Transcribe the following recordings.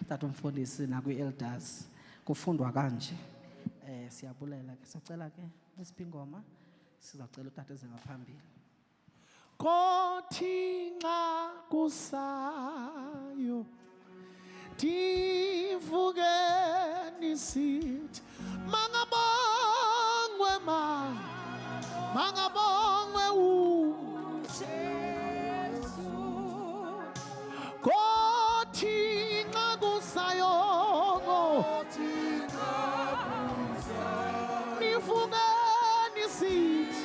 Tata umfundisi nakwi-elders kufundwa kanje. Siyabulela ke sicela ke isibhingoma sizawucela utata eze ngaphambili. Kothi nxa kusayo divuke nisithi mangabongwe mangabongwe uJesu. Kothi nxa kusayo divuke nisithi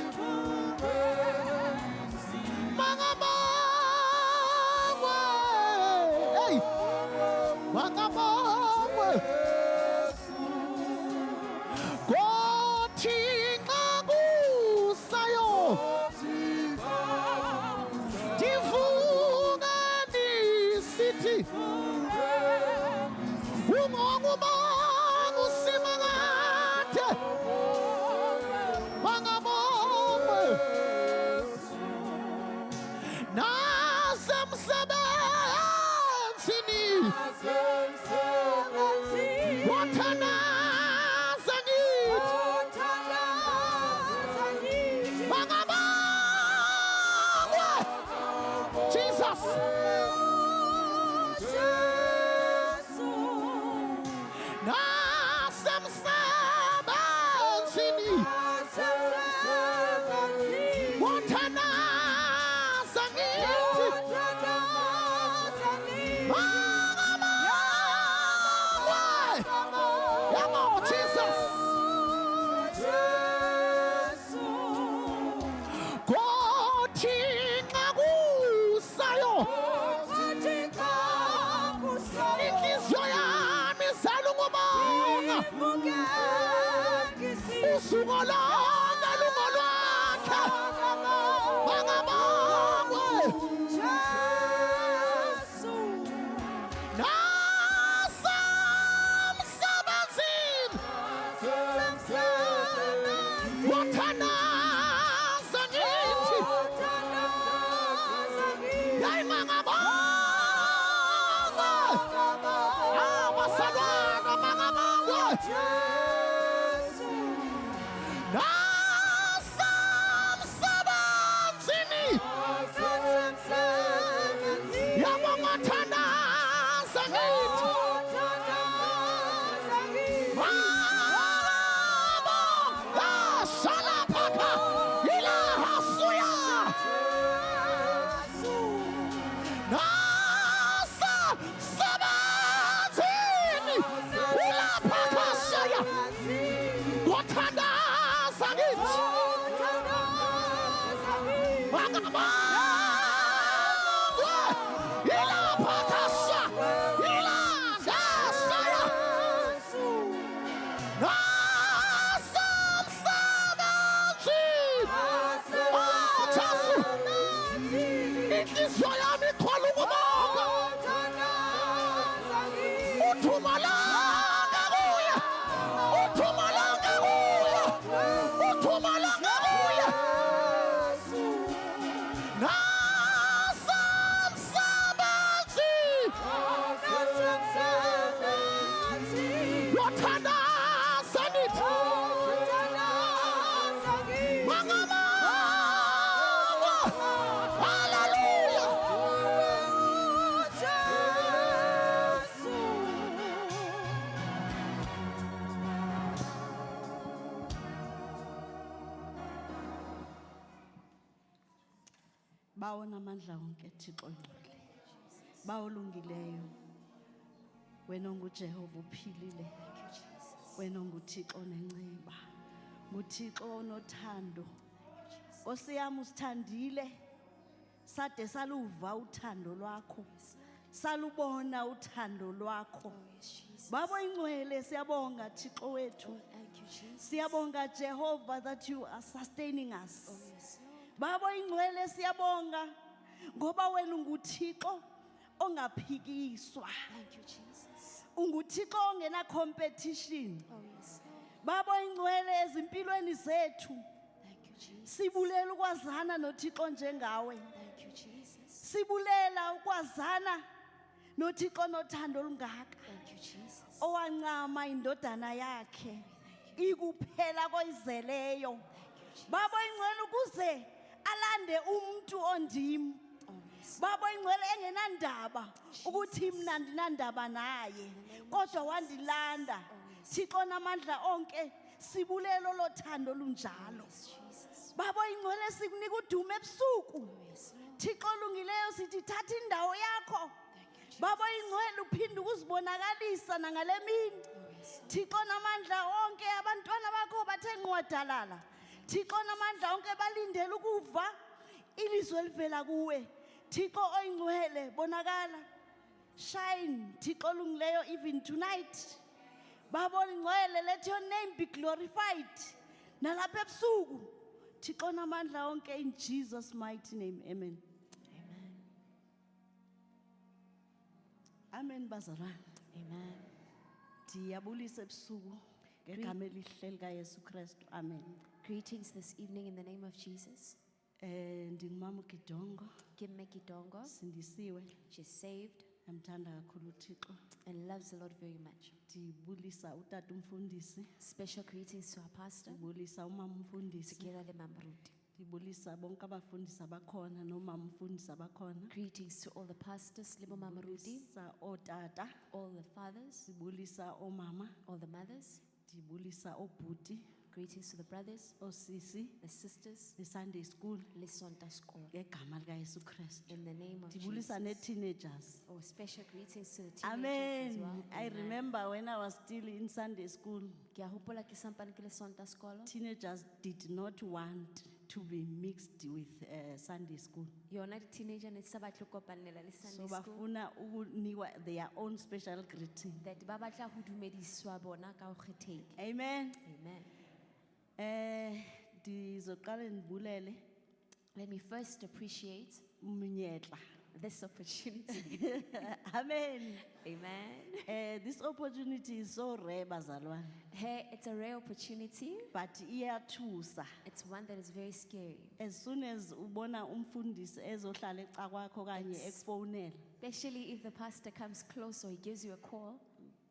mangabongwe kothi nxa kusayo divuke nisithi ungokubonga usimangade mangabongwe nasemsebenzini wathandaza ngithi mangabongwe Jesus nasemsebenzini wathandaza ngithi usuku lonke lungolwakhe mangabongwe Jesu nasemsebenzini wathandaza ngithi yayi mangabongwe abasalwana mangabongwe nasemsebenzini yabongathandaza ngithi yashalapha ilahasuya nasemsebenzini ilaphakashaya wathandaza ngithi mangabongwe ilaphakasha ilangashaya nasemsebenzini inhliziyo yami iqhwala ukubonga uthumalanga kuye uthumalanga kuye uthumalanga kuye nasemsebenzini wathandaza ngithi mangabongwe haleluya bawona amandla wonke Thixo ngcwele bawulungileyo wena nguJehova uphilile wena nguThixo nenceba nguThixo onothando Nkosi yami usithandile sade saluva uthando lwakho salubona uthando lwakho Baba ingcwele siyabonga Thixo wethu siyabonga Jehovah that you are sustaining us Baba ingcwele siyabonga ngoba wena unguThixo ongaphikiswa unguThixo ongena competition Baba ingcwele ezimpilweni zethu sibulela ukwazana noThixo njengawe sibulela ukwazana nothixo nothando olungaka Thank you, Jesus. owancama indodana yakhe ikuphela koyizeleyo baba ingcwele ukuze alande umuntu ondim Oh, yes. baba ingcwele engenandaba ukuthi mina andinandaba naye kodwa wandilanda thixo namandla onke sibulelo lothando lunjalo Yes, Jesus. baba ingcwele sikunika udumo ebusuku Yes, Lord. thixo olungileyo sithi thatha indawo yakho Thank you, Jesus. baba ingcwele uphinde ukuzibonakalisa nangale mini Yes, thixo namandla onke abantwana bakho bathe nqwadalala thixo namandla onke balindele ukuva ilizwe livela kuwe thixo oyingcwele bonakala shine thixo olungileyo even tonight baba olingcwele let your name be glorified nalapha ebusuku thixo namandla onke in Jesus mighty name amen amen bazalwane Amen. ndiyabulisa ebusuku ngegama elihle likaYesu Kristu amen Greetings this evening in the name of Jesus. ndingumama uGidongo Kimme Kidongo. sindisiwe She's saved namthanda kakhulu uThixo and loves the Lord very much. ndibulisa utata umfundisi Special greetings to our pastor, ndibulisa umama umfundisi together le Mama Ruti. ndibulisa bonke abafundisi abakhona nomama umfundisi abakhona Greetings to all the pastors, Libo Mama Ruti, ndibulisa otata all the fathers, ndibulisa omama all the mothers. ndibulisa obhuti Greetings to the brothers, osisi the sisters, nesunday school Lisonta School. ngegama likaYesu Kristu In the name of ndibulisa Jesus. nee-teenagers Oh, special greetings to the teenagers as amen well. I Amen. remember when I was still in Sunday school Ke a hopola ke sampane ke Lisonta School. teenagers did not want to be mixed with Sunday school. Yona di-teenager ne di sa batle ho kopanela le So Sunday school. bafuna ukunikwa their own special greeting. That ba batla ho dumediswa bona ka ho kgethehile. Amen. Amen. Ndizoqala ndibulele Let me first appreciate umnyetla. this opportunity. Amen. Amen. This opportunity is so rare bazalwane, Hey, it's a rare opportunity. but iyathusa. It's one that is very scary. As soon as ubona umfundisi ezohlala eca kwakho kanye ekufonela, Especially if the pastor comes close or he gives you a call,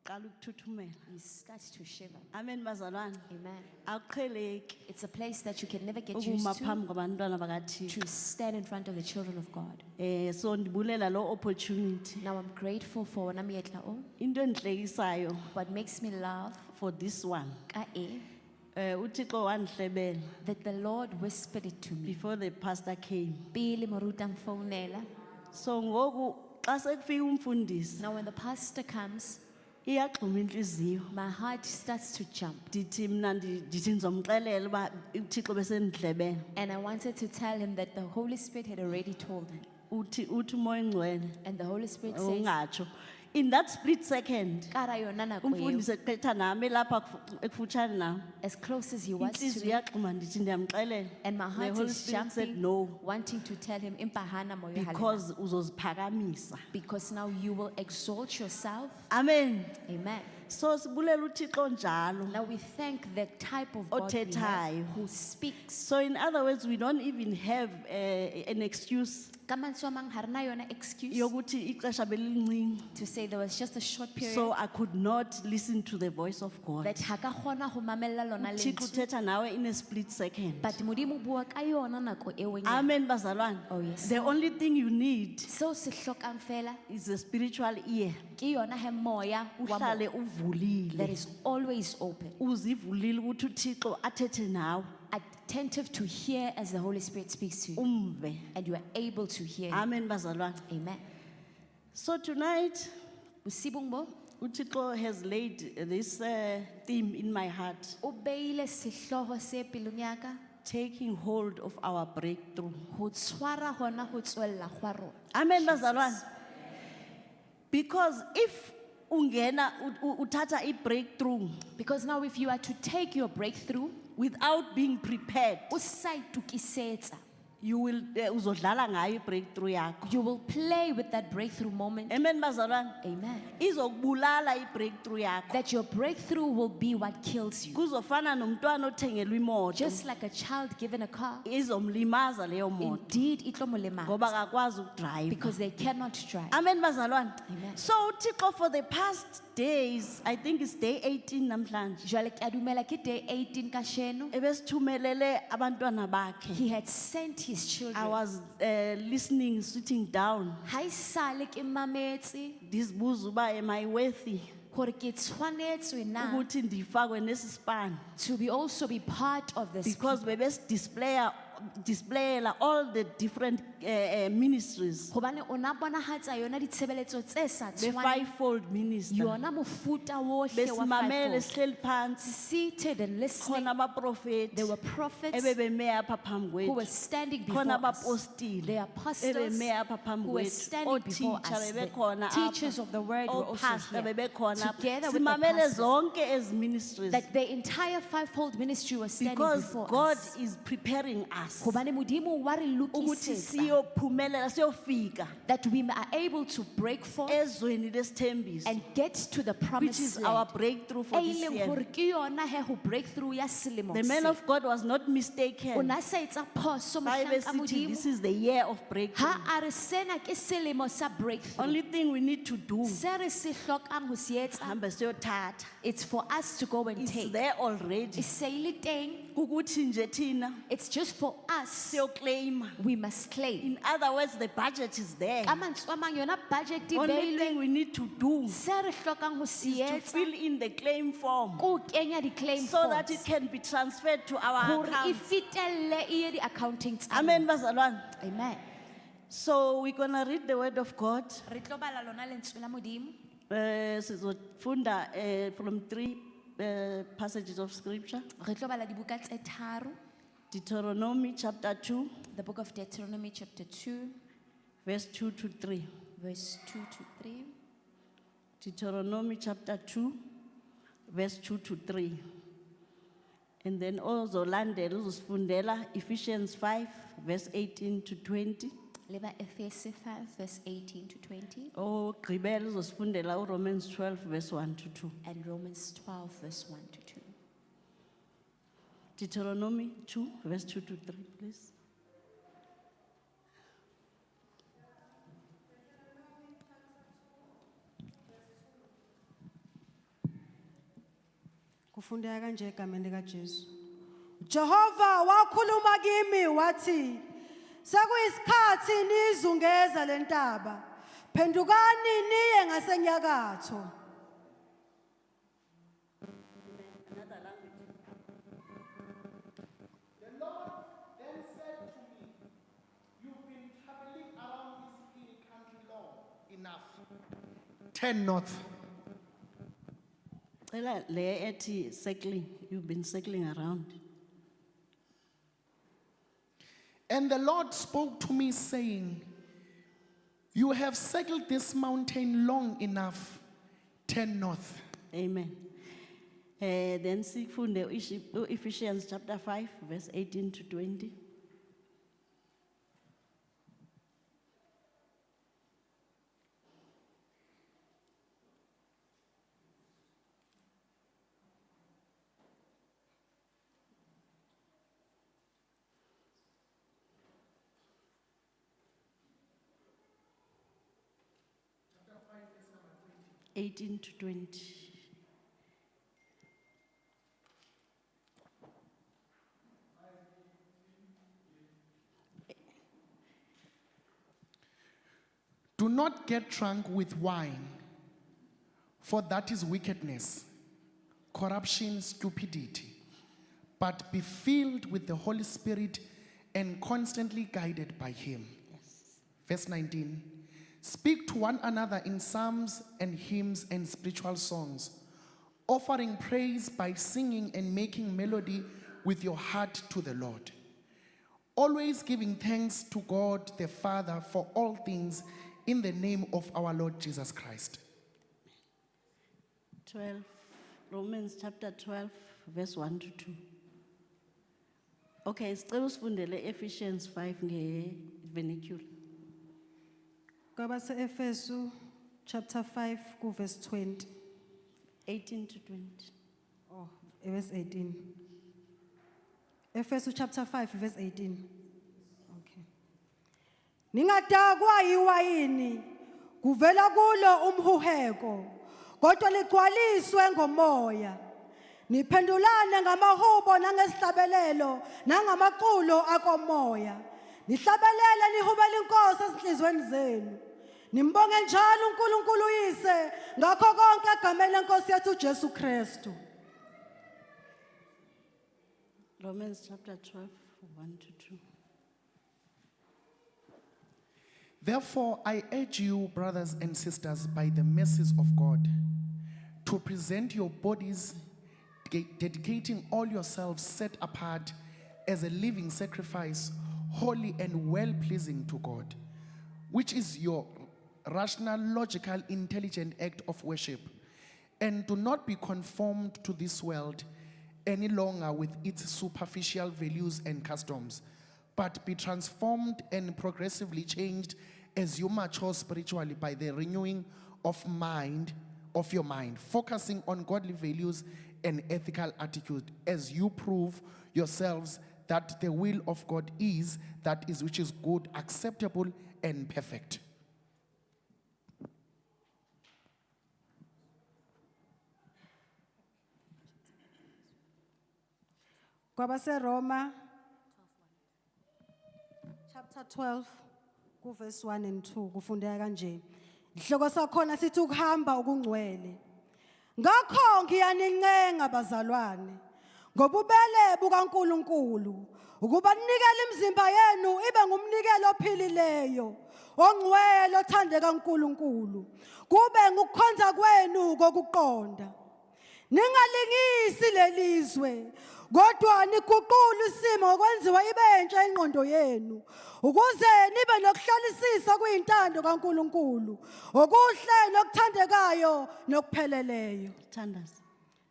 qala ukuthuthumela. you start to shiver. Amen bazalwane. Amen. Akuqheleki It's a place that you can never get ukuma used to, phambi kwabantwana bakaThixo. to stand in front of the children of God. So ndibulela lo opportunity. Now I'm grateful for wona menyetla o. Into endihlekisayo What makes me laugh for this one. ka e, uThixo wandihlebela that the Lord whispered it to me. before the pastor came. Pele moruti a mfounela. So ngoku xa sekufika umfundisi Now when the pastor comes, iyagxuma inhliziyo. my heart starts to jump. Ndithi mina ndithi ngizomxelela uba uThixo besendidlebela. And I wanted to tell him that the Holy Spirit had already told me. Uthi umoya ingcwele And the Holy Spirit says, ungatsho. In that split second "Kara yona nako eo, umfundisi eqetha nami lapha ekufutshane nami. as close as he was to Inhliziyo me, iyagxuma ndithi ndiyamxelela. and my The heart Holy is Spirit said jumping, no, wanting to tell him, "Impahana moyo halena." because uzoziphakamisa. Because now you will exalt yourself. Amen. Amen. So sibulela uThixo njalo. Now we thank the type of God we have Othethayo. who speaks. So in other words, we don't even have an excuse Ka mantswe a mang, ha rena yona excuse yokuthi ixesha belilincinci. to say there was just a short period So I could not listen to the voice of God. that ha ka kgona ho mamella lona uThixo lentswe. uthetha nawe in a split second. But Modimo o bua ka yona nako eo nyana. Amen bazalwane. Oh, yes. The only thing you need Seo se hlokang fela is a spiritual ear. ke yona he moya wa mo- Uhlale that uvulile. is always open, Uzivulile ukuthi uThixo athethe nawe. attentive to hear as the Holy Spirit speaks to you, Umve. and you are able to hear. Amen bazalwane. Amen. So tonight Bosibong bo, uThixo has laid this theme in my heart. o beile sehloho se pelong ya ka, Taking hold of our breakthrough. ho tshwara hona ho tswella gwa rona. Amen bazalwane. Because if ungena uthatha I breakthrough Because now if you are to take your breakthrough, without being prepared, o sa itukisetsa, you will uzodlala ngayo breakthrough yakho. You will play with that breakthrough moment. Amen bazalwane. Amen. Izokubulala breakthrough yakho. That your breakthrough will be what kills you. Kuzofana nomntwana othengelwe imoto. Just like a child given a car. Izomlimaza leyo moto Indeed, it ngoba akakwazi ukudrive. because they cannot drive. Amen bazalwane. Amen. So uThixo for the past days, I think it's day 18 namhlanje. Jwale ke a dumela ke day 18 kasheno. Ebesithumelele abantwana bakhe. He had sent his I children. was listening, sitting down. Ha isale ke mametse Ndizibuza uba am I worthy hore ke tshwanetswe na ukuthi ndifakwe nesi span to be also be part of this because displayela all the different ministries, hobane o na bonahatsa yona ditshebeletso tse sa the tshwaneng fivefold minister. yona mofuta wohle wa Besimamele fivefold. sihleli phansi Seated and listening, khona abaprofeti there were prophets ebebeme apha phambi who were kwethu, standing before khona us. abapostile The apostles ebeme apha phambi who were kwethu, standing before oteacher us. bebekhona The teachers of the word were also opastor here. bebekhona Together with the simamele pastors. zonke ezi ministries That the entire fivefold ministry was standing because before God us. is preparing us Hobane Modimo wa re ukuthi lokisetsa siyophumelela siyofika that we are able to break forth ezweni lesithembiso and get to the which promised is land. our breakthrough for E this leng year. hore ke yona he ho breakthrough ya selemo The man se. of God was not O mistaken. na sa etsa phoso Ba ebe mohlanka sithi, Modimo. this is the year of breakthrough. Ha a re sena ke selemo sa breakthrough. Only thing we need to do Se re se hlokang ho se etsa, hambe siyothatha. it's for us to go and It's take. there already. E se e le teng, Kukuthi nje thina it's just for us. siyoclaim. We must claim. In other words, the budget is there. Ka mantswe a mang yona budget e Only beilwe. thing we need to do Se re hlokang ho se is to etsa, fill in the claim form ke ho kenya di-claim so that it forms. can be transferred to our Hore e account. fitelle e ye di-accounting tsa Amen, rona. bazalwane. Amen. So we're gonna read the word of God. Re tlo bala lona lentswe la Modimo. Sizofunda from three passages of scripture. Re tlo bala dibuka tse tharo. Deuteronomy chapter 2, The book of Deuteronomy chapter 2, verse 2 to 3. verse 2 to 3. Deuteronomy chapter 2, verse 2 to 3. And then also landela uzosifundela Ephesians 5, verse 18 to 20. Leba Efese 5 verse 18 to 20 Ogqibela uzosifundela Romans 12, verse 1 to 2. and Romans 12 verse 1 to 2. Deuteronomy 2, verse 2 to 3, please. Kufundeka kanje egameni likaJesu. Jehova wakhuluma kimi wathi sekuyisikhathi nizungeza lentaba. Phendukani niye ngasenyakatho. Then said to me, you've been traveling around this hill country long enough. Turn north. Cela le ethi circling, you've been circling around. And the Lord spoke to me, saying, you have circled this mountain long enough. Turn north. Amen. Then sifunde Ephesians chapter 5, verse 18 to 20. Chapter 5, verse number 20. 18 to 20. Do not get drunk with wine, for that is wickedness, corruption, stupidity. But be filled with the Holy Spirit and constantly guided by Him. Verse 19. Speak to one another in psalms and hymns and spiritual songs, offering praise by singing and making melody with your heart to the Lord. Always giving thanks to God the Father for all things in the name of our Lord Jesus Christ. 12, Romans chapter 12, verse 1 to 2. Okay, sicela usifundele Ephesians 5 nge-vernacular. Kwabase Efesu chapter 5 ku verse 20. 18 to 20. Oh, verse 18. Efesu chapter 5 verse 18. Okay. Ningadakwa yiwayini kuvela kulo umhuheko kodwa ligcwaliswe ngomoya. Niphendulane ngamahubo nangesihlabelelo nangamaculo akomoya. Nihlabelele nihubele inkosi ezinhlizweni zenu. Nimbonge njalo uNkulunkulu uyise ngakho konke egameni lenkosi yethu uJesu Kristu. Romans chapter 12, 1 to 2. Therefore, I urge you, brothers and sisters, by the mercies of God, to present your bodies, dedicating all yourselves set apart as a living sacrifice, holy and well-pleasing to God, which is your rational, logical, intelligent act of worship. And do not be conformed to this world any longer with its superficial values and customs, but be transformed and progressively changed as you mature spiritually by the renewing of your mind, focusing on godly values and ethical attitude as you prove yourselves that the will of God is that is which is good, acceptable, and perfect. Kwabase Roma chapter 12 ku verse 1 and 2 kufundeka kanje. Ihloko sakhona sithi ukuhamba okungcwele. Ngakho ngiyanincenga bazalwane ngobubele bukaNkulunkulu ukuba ninikele imizimba yenu ibe ngumnikelo ophilileyo ongcwele othandeka uNkulunkulu kube ngukukhonza kwenu kokuqonda. Ningalingisi lelizwe kodwa niguqule isimo ngokwenziwa ibentsha ingqondo yenu ukuze nibe nokuhlalisisa kuyintando kaNkulunkulu okuhle nokuthandekayo nokupheleleyo. Thandaza.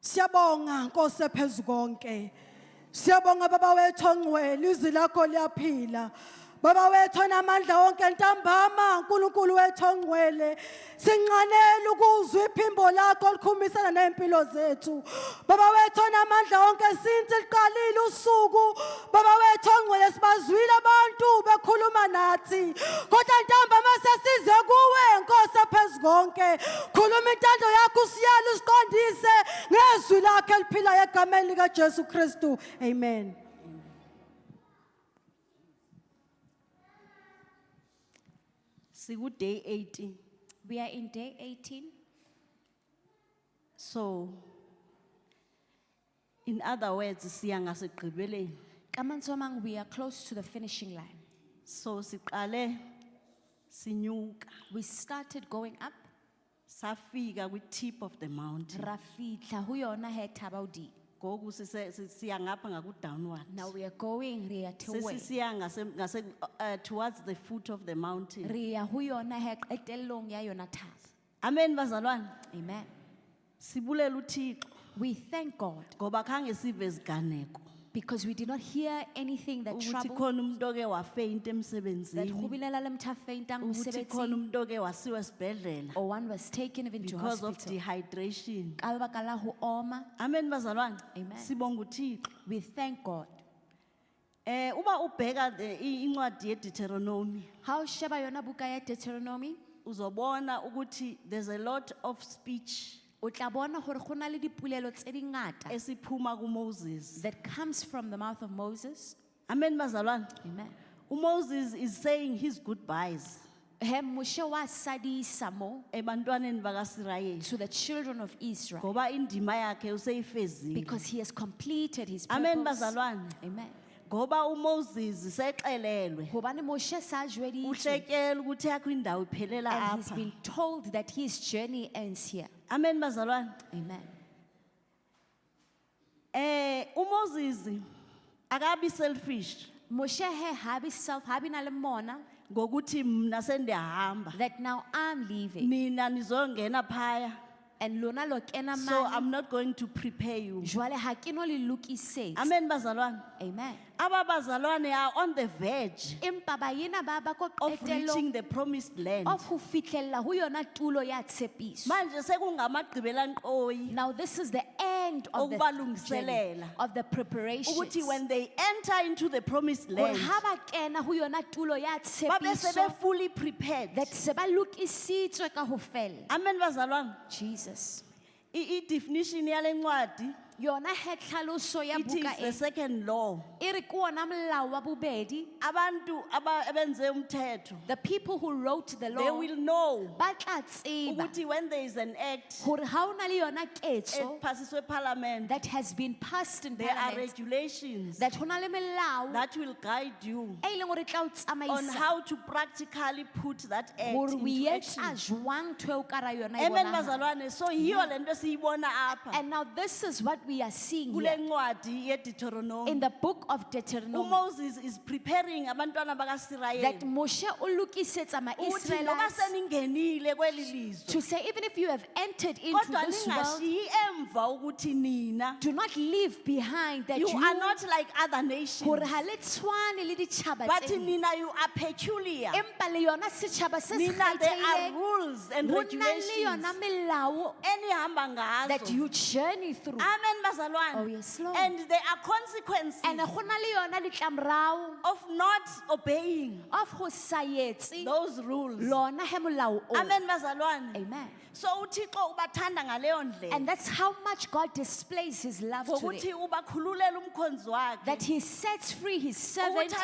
Siyabonga Nkosi ePhezukonke. Siyabonga Baba wethu ongcwele, izwi lakho liyaphila. Baba wethu onamandla wonke ntambama, uNkulunkulu wethu ongcwele, sinqanele ukuzwa iphimbo lakho likhumisana nempilo zethu. Baba wethu onamandla wonke since liqalile usuku, Baba wethu ongcwele sibazwile abantu bekhuluma nathi. Kodwa ntambama sesize kuwe Nkosi ePhezukonke. Khuluma intando yakho siyalo usiqondise ngezwi lakho eliphilayo egameni lika Jesu Kristu. Amen. Siku day 18. We are in day 18. So, in other words, siya ngasekugqibeleni. Kamanzomang, we are close to the finishing line. So siqale sinyuka, We started going up. safika kwi tip of the mountain. Rafitla huyona hektabaudi. Goku siya ngapha ngaku downward. Now we are going ria tewe. Sesiya towards the foot of the mountain. Ria huyona hek etelong ya yona tas. Amen bazalwane. Amen. Sibulela uThixo We thank God ngoba khange sive iziganeko. because we did not hear anything that Ukuthi troubled. khona umuntu oke wafaint That emsebenzini. hubilela lemtafeintang Ukuthi khona musebetsi. umuntu oke wasiwa esibhedlela Or one was taken even to because of hospital. dehydration. Kalabaka la hu oma. Amen bazalwane. Amen. Sibonga uThixo. We thank God. Uba ubheka incwadi yeDeuteronomy How sheba yona buka ya Deuteronomy? uzobona ukuthi there's a lot of speech O tla bona hore go na le dipolelo tse dingata esiphuma kuMoses. that comes from the mouth of Moses. Amen bazalwane. Amen. uMoses is saying his goodbyes He Moshe wa sadisa mo ebantwaneni bakaSirayeli to the children of Israel ngoba indima yakhe useyifezile. because he has completed his Amen purpose. bazalwane. Amen. Ngoba uMoses sexelelwe Hobane Moshe sa jweditswe uhlekelwe ukuthi yakho indawo iphelela and he's apha. been told that his journey ends here. Amen bazalwane. Amen. uMoses akabi selfish Moshe he habi self habi na le mona ngokuthi mina sendiyahamba. that now I'm leaving. Nina nizongena phaya and lona lo kena So mane. I'm not going to prepare you. Jwale ha ke no le lokisetsa. Amen, bazalwane. Amen. Aba bazalwane are on the verge Empa ba yena ba ba ko of qetelong reaching the promised land. of ho fihlella ho yona tulo ya tshepiso. Manje sekungamagqibela nkqoyi Now this is the end of the journey, Okubalungiselela. of the preparations. ukuthi when they enter into the promised Hore land, ha ba kena ho yona tulo ya babe tshepiso, sebe fully prepared. that se ba lokisitswe ka ho fella. Amen, bazalwane. Jesus. I-definition yale ncwadi, Yona he tlhaloso ya it buka is the e. second law. E re ke ona molao wa bobedi. Abantu abenze umthetho, The people who wrote the they law will know ba tla tseba ukuthi when there is an act hore ha ona le yona ketso ephasiswe parliament, that has been passed in there are parliament, regulations that hona le melao that will guide you e leng hore e tla o on tsamaisa how to practically put that act hore o into etsa action. jwang ntho eo ka ra yona e Amen, bonahala. bazalwane. So yiyo lento siyibona apha And now this is what we are seeing kule here ncwadi yeDeuteronomy. in the book of Deuteronomy, uMoses is preparing abantwana that bakaSirayeli Moshe o lokisetsa ukuthi noba ma-Israelites seningenile kweli lizwe to say, even if you have entered into kodwa this world, ningashiyi emva ukuthi nina do not leave behind that you you are not like other nations, hore ha le tshwane le ditjhaba but tse ding. nina you are peculiar. Empa le yona setjhaba se se Nina there are kgethehileng, rules and ho na le regulations yona melao enihamba that ngazo. you journey through. Amen, bazalwane. Oh, yes, Lord. And there are consequences And go na le yona ditlamorao of not obeying of ho sa etse those rules. lona he molao o. Amen, bazalwane. Amen. So uThixo ubathanda ngaleyo ndlela And that's how much God displays his love to ngokuthi them. ubakhululela umkhonzi That wakhe he sets free his servant, ukuthi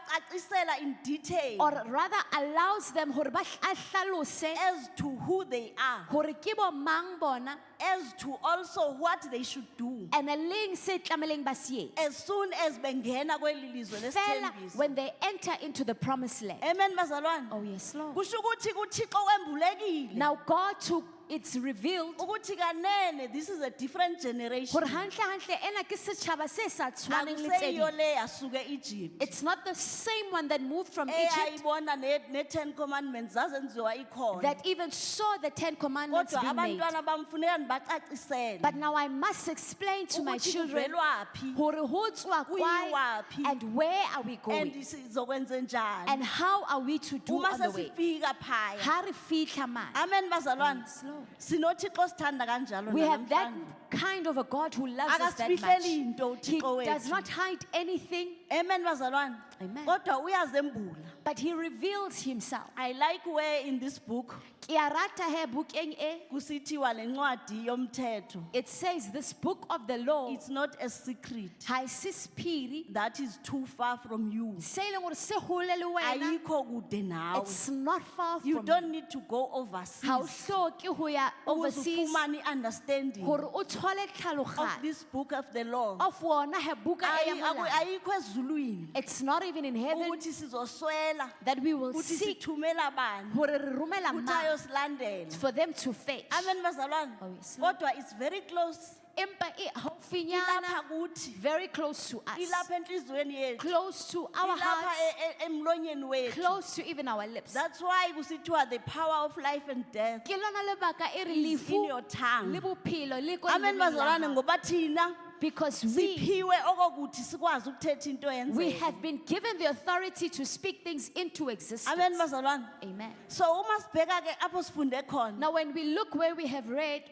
ayobacacisela in detail or rather allows them hore ba a hlalose as to who they are, hore ke bo mang bona, as to also what they should do and a leng se tlameleng ba se etse. as soon as bengena kweli lizwe Fela lesithembiso. when they enter into the promised land. Amen, bazalwane. Oh yes, Lord. Kusho ukuthi kuThixo wembulekile Now God took, it's revealed ukuthi kanene this is a different generation. hore hantle hantle ena ke setjhaba se sa tshwaneng le tse Akuseyiyo ding. le yasuke Egypt. It's not the same one that moved from Egypt, Eyayibona ne-10 commandments zazenziwa ikhona. that even saw the 10 commandments Kodwa being made. abantwana bamfuneka nibacacisele. But now I must explain to my Ukuthi children kuvelwaphi hore ho tswa kwae Kuyiwaphi. and where are we and going sizokwenza njani. and how are we to do Uma on the way. sesifika phaya. Ha re fihla mane. Amen, bazalwane. Yes, Lord. Sinothixo sithanda kanjalo We have that namhlanje. kind of a God who loves us that much. Akasifihleli into He uThixo does wethu. not hide anything, Amen, bazalwane. Amen. Kodwa uyazembula. but he reveals himself. I like where in this book Ke a rata he bukeng e, kusithiwa le ncwadi yomthetho. it says this book of the law It's not a secret ha se sephiri that is too far from you. se leng hore se hole le wena. Ayikho kude nawe. It's not far You from don't you. need to go Ha o overseas. hloke ho ya overseas Ukuzufumana understanding hore o thole of tlhaloganyo this book of the law. of wona he buka e ya molao. Ayikho ezulwini. It's not even in heaven Ukuthi sizoswela. that we will Ukuthi seek sithumela bani. hore re romela Ukuthi mang ayosilandela. for them to fetch. Amen, bazalwane. Oh, yes, Lord. Kodwa it's very close. Empa e haufinyana, Ilapha kuthi. very close to us, Ilapha enhliziyweni yethu. close to our Ilapha hearts, emlonyeni wethu. close to even our lips. That's why kusithiwa the power of life and death Ke lona lebaka e re is in lefu your tongue. le bophelo le ko Amen, lelemeng la bazalwane, hao. ngoba thina Because we siphiwe okokuthi sikwazi ukuthetha into we yenzeke. have been given the authority to speak things into existence. Amen, bazalwane. Amen. So uma sibheka ke apho sifunde khona, Now when we look where we have read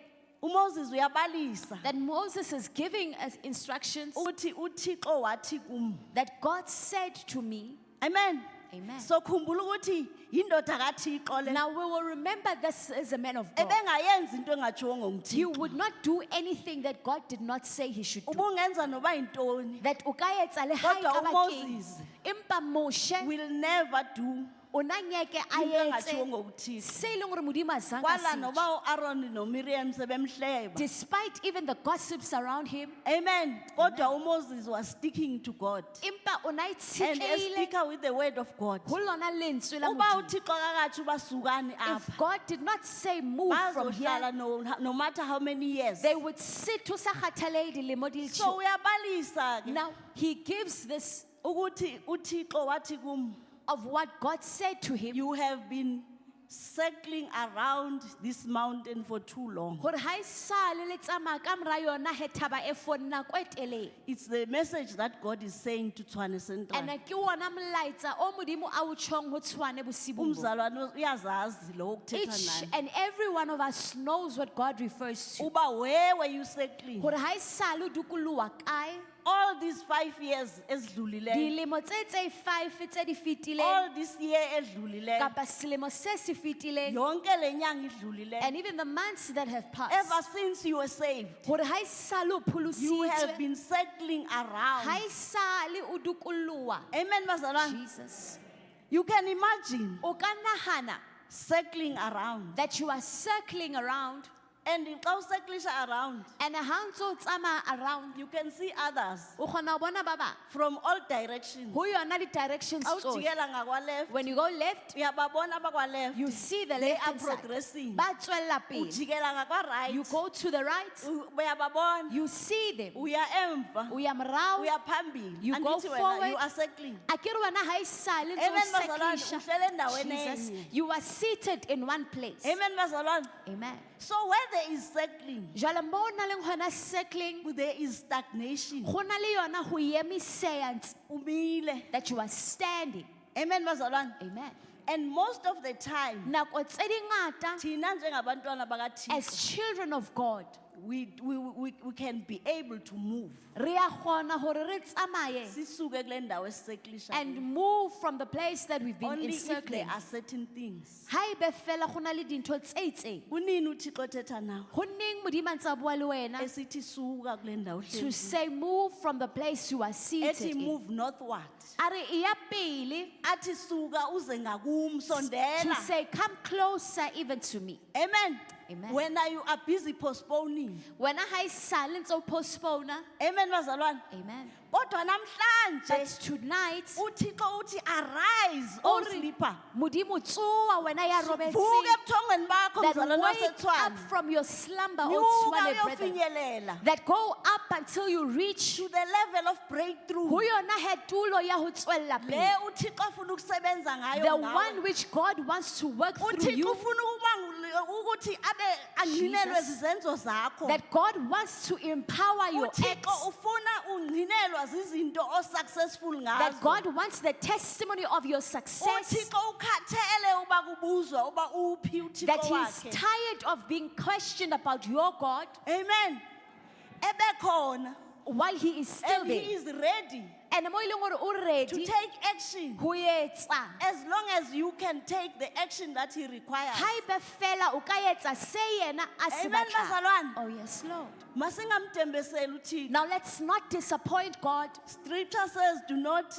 uMoses uyabalisa that Moses is giving us instructions ukuthi uThixo wathi kum. that God said to me, Amen. Amen. So khumbula ukuthi indoda kaThixo le. Now we will remember this is a man of God. Ebengayenza into engatshiwongo He nguThixo. would not do anything that God did not say he should do. Ubungenza noba yintoni. That o ka etsa le ha Kodwa ekaba keng. uMoses Empa Moshe will never do o na nyeke a into etse engatshiwongo nguThixo. se leng gore Modimo a zanka Kwala se noba etshe. uAaron noMiriam sebemhleba. Despite even the gossips around him, Amen. Kodwa uMoses was sticking to God empa o na and a itshetlehile sticker with the word of God. ho lona lentswe la Uba Modimo. uThixo kakathi basukani apha. If God did not say move from here, Bazohlala no matter how many years. they would sit ho sa kgathalele dilemo di le So tjho. uyabalisa ke Now he gives this ukuthi uThixo wathi kum, of what God said to him. you have been circling around this mountain for too long. Hore ha e sale le tsamaya ka mora yona he thaba e for nako e telele. It's the message that God is saying to Tshwane Central. And ke wona molaetsa o modimo a o tshong ho Tshwane Bosibong bo. Umzalwane uyazazi lo Each ukuthetha nani. and every one of us knows what God refers to. Uba where were you circling? Hore ha e sale o dukuluwa kae? All these 5 years ezidlulileyo. Dilemo tse 5 tse di fetileng All this year ezidlulileyo. kapa selemo se se fetileng, Yonke lenyanga idlulileyo. and even the months that have Ever passed. since you were saved, Hore ha e sale o you have pholositswe, been circling ha around. e sale o dukuluwa. Amen, bazalwane. Jesus. You can imagine O ka nahana circling around. that you are circling around, And xa ucirclisha around, and ha o ntse o tsamaya around, you can see others o kgona ho bona ba bang from all directions. ho yona di-directions Xa tsohle. ujikela ngakwa-left, When you go left, uyababona abakwa-left. you see the They left are hand side. progressing. Ba tswella pele. Ujikela ngakwa-right, You go to the right, uyababona. you see them. Uya emva, O ya morao, uya phambili. You go Andithi wena, forward. you are circling. a ke re wena ha e sale ntse o Amen, bazalwane. circlisha. Uhlele endaweni Jesus, enye. you are seated in one place. Amen, bazalwane. Amen. So where there is circling, Jwale mo o nang le hona circling, there is stagnation. go na le yona ho emiseya ntse, Umile. that you are standing. Amen, bazalwane. Amen. And most of the time, Nako tse dingata, thina njengabantwana bakaThixo, as children of God, we can be able to move. re a kgona hore re tsamaye Sisuke kule ndawo esicirclisha and kuyo. move from the place that we've been Only if there encircling. are certain things. Haebe fela go na le dintho tse itseng, Kunini uThixo ethetha nawe? ho neng modimo a ntse a bua le wena Esithi suka kule ndawo to ohleli. say move from the place you are seated Ethi in. move northward. A re e ya pele, Athi suka uze ngakum to sondela. say come closer even to me. Amen. Amen. When you are busy postponing. Wena ha e sale ntse o postpone. Amen, bazalwane. Amen. Kodwa But namhlanje tonight, uThixo uthi arise, O o re, sleeper. modimo tsoa wena ya Vuka robetseng, ebuthongweni bakho that mzalwane wake up waseTshwane. from your slumber, O Nyuka Tshwane brethren, uyofinyelela that go up until you reach to the level of breakthrough. ho yona hetulo ya ho tswella Le pele. uThixo afuna ukusebenza ngayo The ngawe. one which God wants to work through uThixo you, ufuna ukuthi abe angqinelwe Jesus. zizenzo zakho. that God wants to empower your uThixo acts, ufuna ungqinelwa zizinto o-successful that ngazo. God wants the testimony of your success, uThixo ukhathele uba kubuzwa uba uphi that uThixo He's wakhe. tired of being questioned about your God Amen. Ebekhona while He is still and he there. is ready And mo e leng hore o to ready take action ho etsa. as long as you can take the action that he requires. Haebe fela o ka etsa se yena a se Amen, batlang. bazalwane. Oh yes, Lord. Masingamtembeseli uThixo. Now let's not disappoint God, Scripture says do not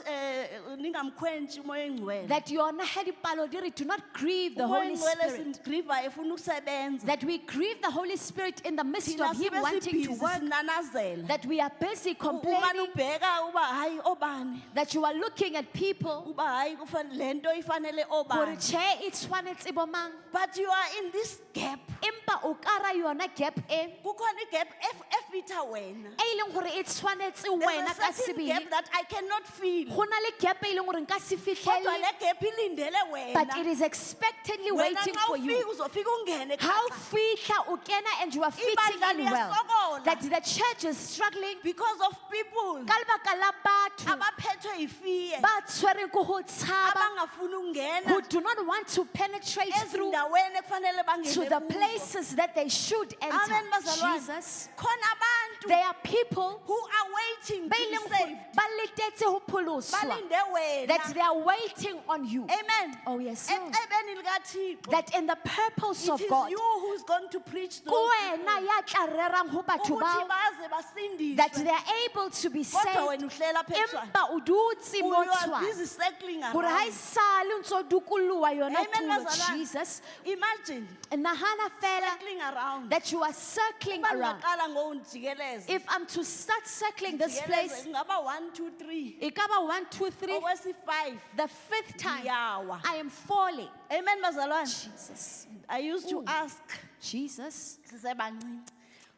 ningamkhwentshi umoya engcwele. that yona he dipalo di re, do not grieve the Umoya Holy engcwele Spirit. simgriva efuna ukusebenza. That we grieve the Holy Spirit in the midst Thina of Him sibe wanting to sibhizi work. sinanazela. That we are busy Umane complaining. ubheka uba hayi obani. That you are looking at people Uba hayi kufanele lento ifanele hore obani. tjhe e tshwanetse bo mang. But you are in this gap. Empa o kara yona gap e Kukhona igap efita wena. e leng hore e tshwanetse There's wena a ka certain sebele. gap that I cannot feel. Go na le gap e leng hore nka se Kodwa fihlelle, le gap ilindele but it wena. is expectedly Wena waiting xa for you. ufika uzofika ungene How khatha. fitla o kena and you are fitting Ibandla in well. liyasokola. That the church is struggling Because of people ka lebaka la batho abaphethwe yifear. ba tshwereng ke ho tshaba, Abangafuni who ungena do not want to penetrate through ezindaweni ekufanele to bangene the kuzo. places that they should enter. Amen, bazalwane. Jesus, Khona abantu there are people who are waiting ba to e be leng hore saved. ba letetse ho pholoswa, Balinde that wena. they are waiting on you. Amen. Oh yes, Lord. Ecebeni likaThixo. That in the purpose It of is God, you who's going to preach to ke wena ya tla rerang ho batho ukuthi bao baze basindiswe. that they are able to be saved. Kodwa wena uhlela apha eTshwane. Empa o dutse mo You are Tshwane. busy circling Hore ha e around. sale o ntse o dukuluwa yona Amen, tulo, bazalwane. Jesus. Imagine Nahana fela circling around. that you are circling Uba around. ngaqala ngokundijikeleza. If I'm to start circling this Jikeleza, place, kungaba 1 2 3. ikaba 1, 2, 3, Okwesi-5. the fifth time Yawa. I am falling. Amen, bazalwane. Jesus, I used to ask Jesus. sisebancinci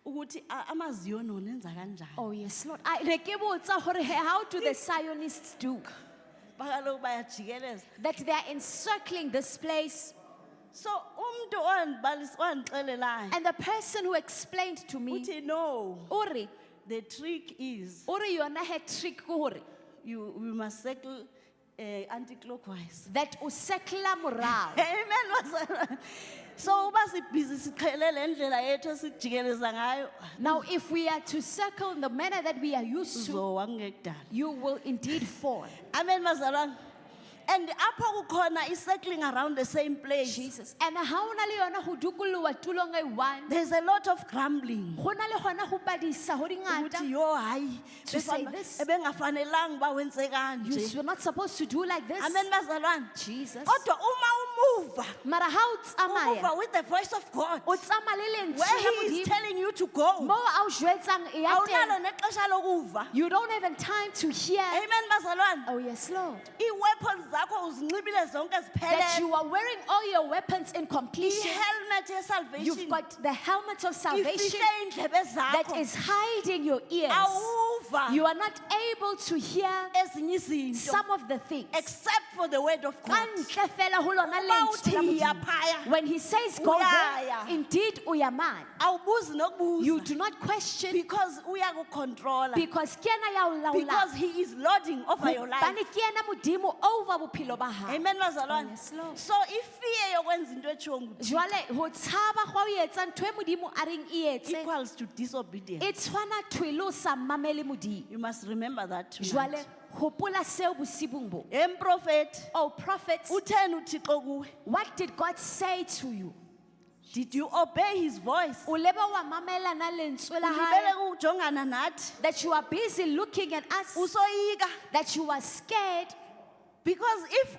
ukuthi amaZion enza kanjani. Oh yes, Lord. Ne ke botsa hore how do the Zionists do Bakaloku bayajikeleza. that they are encircling this place? So wandixelelayo And the person who explained to me, uthi no, Uri, the trick is Uri yona he trick ko hore, we must circle anti-clockwise. that o sekla morao. Amen. Bazalwane. So uba sibhizi siqhele le ndlela yethu esijikeleza ngayo Now, if we are to circle in the manner that we are used to, uzowa kungekudala. you will indeed fall. Amen bazalwane. And apho kukhona circling around the same place. Jesus. And how na le yona ho dukuluwa tulong e one. There's a lot of grumbling. Ho na le hona ho padisa ho Ukuthi dingata. yo hayi To say this. ebengafanelanga ba wenze You kanje. were not supposed to do like this. Amen bazalwane. Jesus. Kodwa uma umuva Mara ha o tsamaya, with the voice of God o tsamaya le lentswe where la he is Modimo, telling you to go. mo a o jwetsang e ya Awunalo teng. nexesha lokuva. You don't have time to hear. Amen bazalwane. Oh yes, Lord. Ii-weapons zakho uzinxibile zonke That ziphelele. you are wearing all your weapons in completion. I-helmet yesalvation You've got the helmet of salvation ifihle iindlebe that zakho. is hiding your ears. Awuva You are not able to hear ezinye izinto some of the things. except for the word of God. Ka ntle fela ho lona Uba lentswe la uthi Modimo. iya phaya, When he says go there, Uyaya. indeed uyamana. awubuzi You nokubuza do not question because uyakucontrola. because ke ena ya o laolang. Because he is lording over your life. Hobane ke ena Modimo over bophelo ba hao. Amen bazalwane. Oh, yes, Lord. So ifear yokwenza into etshiwo nguThixo Jwale ho tshaba gwa o etsa ntho e Modimo a reng e etse, equals to disobedience. e tshwana twele o sa mamele Modimo. You must remember that tonight. Jwale hopola seo bosibong bo. Emprofet Oh prophets, utheni uThixo kuwe? what did God say to you? Did you obey his voice? O lebe wa mamela na lentswe la Ulibele hae, ukujongana nathi. that you are busy looking at us, Usoyika that you are scared. because if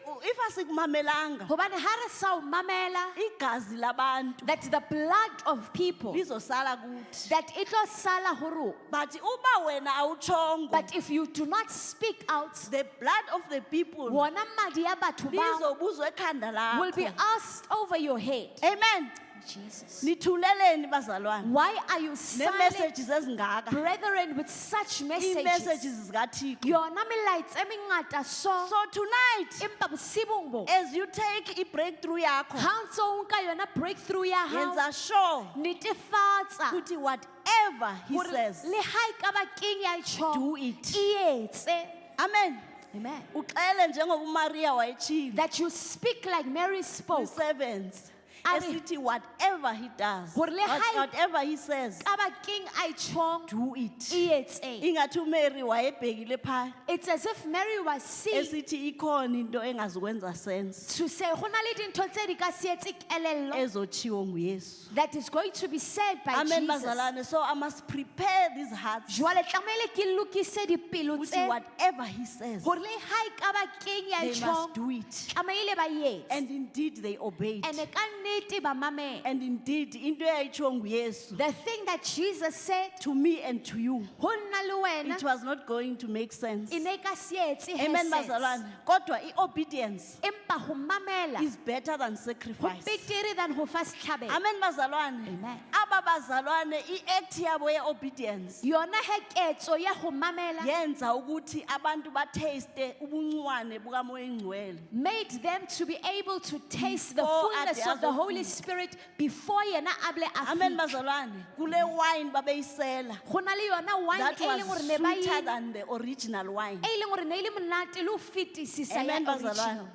asikumamelanga Hobane ha re sa o mamela, igazi labantu that the blood of people, lizosala kuthi. that it will sala ho rona. But uba wena awutshongo, But if you do not speak out, the blood of the people wona madi ya batho bao lizobuzwa ekhanda will be lakho. asked over your head. Amen. Jesus. Nithuleleni bazalwane. Why are you silent, Ne-messages ezingaka. brethren, with such messages? Ii-messages zikaThixo. Yona melaetsa e mengata so, So tonight, empa bosibong bo, as you take i-breakthrough yakho, ha o ntso o nka yona breakthrough ya hao, yenza sure netefatsa ukuthi whatever he hore says, le ha e ka ba keng ya e tjho, do it. e etse. Amen. Amen. Uxele njengoba uMaria wayetshilo. That you speak like Mary spoke. Servants. Ari- Esithi whatever he does, Hore le ha e- whatever he says, Ka ba keng a e tjhong, do it. e etse. Ingathi uMary wayebhekile phaa It's as if Mary was seeing esithi ikhona into engazukwenza sense to say, ho na le dintho tse di ka se etse kelello ezotshiwo nguYesu. that is going to be said by Amen Jesus. bazalwane. So I must prepare these hearts Jwale tlamehile ke lokise dipelo ukuthi tse whatever he says, hore le ha e ka ba keng ya e they must tjhong, do it. tlamehile ba e etse. And indeed they obeyed. And ka nnete ba mamela. And indeed into eyayitshiwo nguYesu The thing that Jesus said, to me and to you, ho nna le wena, it was not going to make sense. e ne ka se etse he Amen sense. bazalwane. Kodwa i-obedience Empa ho mamela is better than ho sacrifice. betere than ho fa setlhabelo. Amen bazalwane. Amen. Aba bazalwane i-act yabo ye-obedience Yona he ketso ya ho mamela yenza ukuthi abantu bataste ubuncwane bukamoya engcwele. made them to be able to taste the Before fullness ade of the Holy azofika. Spirit before yena able a Amen fika. bazalwane. Kule wine babeyisela, Go na le yona wine that e leng was gore ne ba sweeter e than the original wine. leng gore ne e le monate le ho fetisisa ya Amen bazalwane.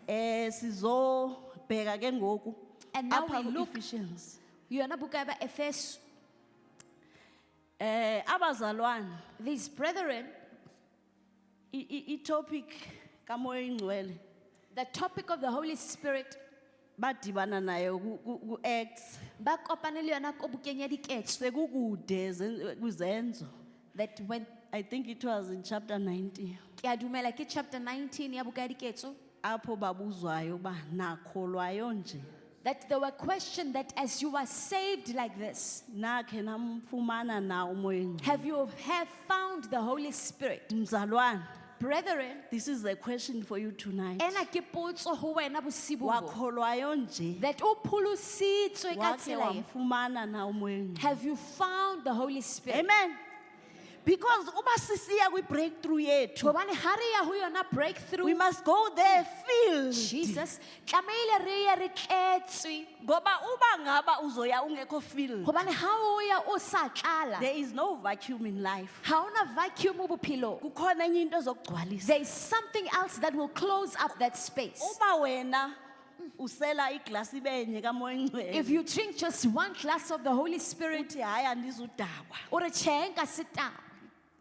original. Sizobheka ke ngoku And now apha we look- ku-Ephesians. Yona buka ya ba Efeso. Abazalwane, These brethren, i-topic kamoya engcwele the topic of the Holy Spirit badibana nayo ku-Acts ba kopane le yona ko bukeng ya diketso sekukude kuzenzo. that when I think it was in chapter 19 ke a dumela ke chapter 19 ya buka ya diketso, apho babuzwayo uba nakholwayo nje that there were questions that as you are saved like this, nakhe namfumana na umoya engcwele. have you have found the Holy Spirit? Mzalwane, Brethren, this is a question for you tonight. ena ke potso ho wena bosibu bo, Wakholwayo nje that o pholositswe ka wakhe tsela e. wamfumana na umoya engcwele. Have you found the Holy Spirit? Amen. Because uba sisiya kwi-breakthrough yethu, Gobane ha re ya ho yona we breakthrough, must go there filled. Jesus, tlamehile re ye re tletswe. Ngoba uba ngaba uzoya ungekho filled, Gobane ha o ya o sa tlala, there is no vacuum in life. ha ona vacuum mo bophelong. Kukhona enye into ezokugcwalisa. There is something else that will close up that space. Uba wena usela iglasi benye kamoya engcwele, If you drink just one glass of the Holy Spirit, uthi hayi andizudakwa. o re tjhe nka se taba.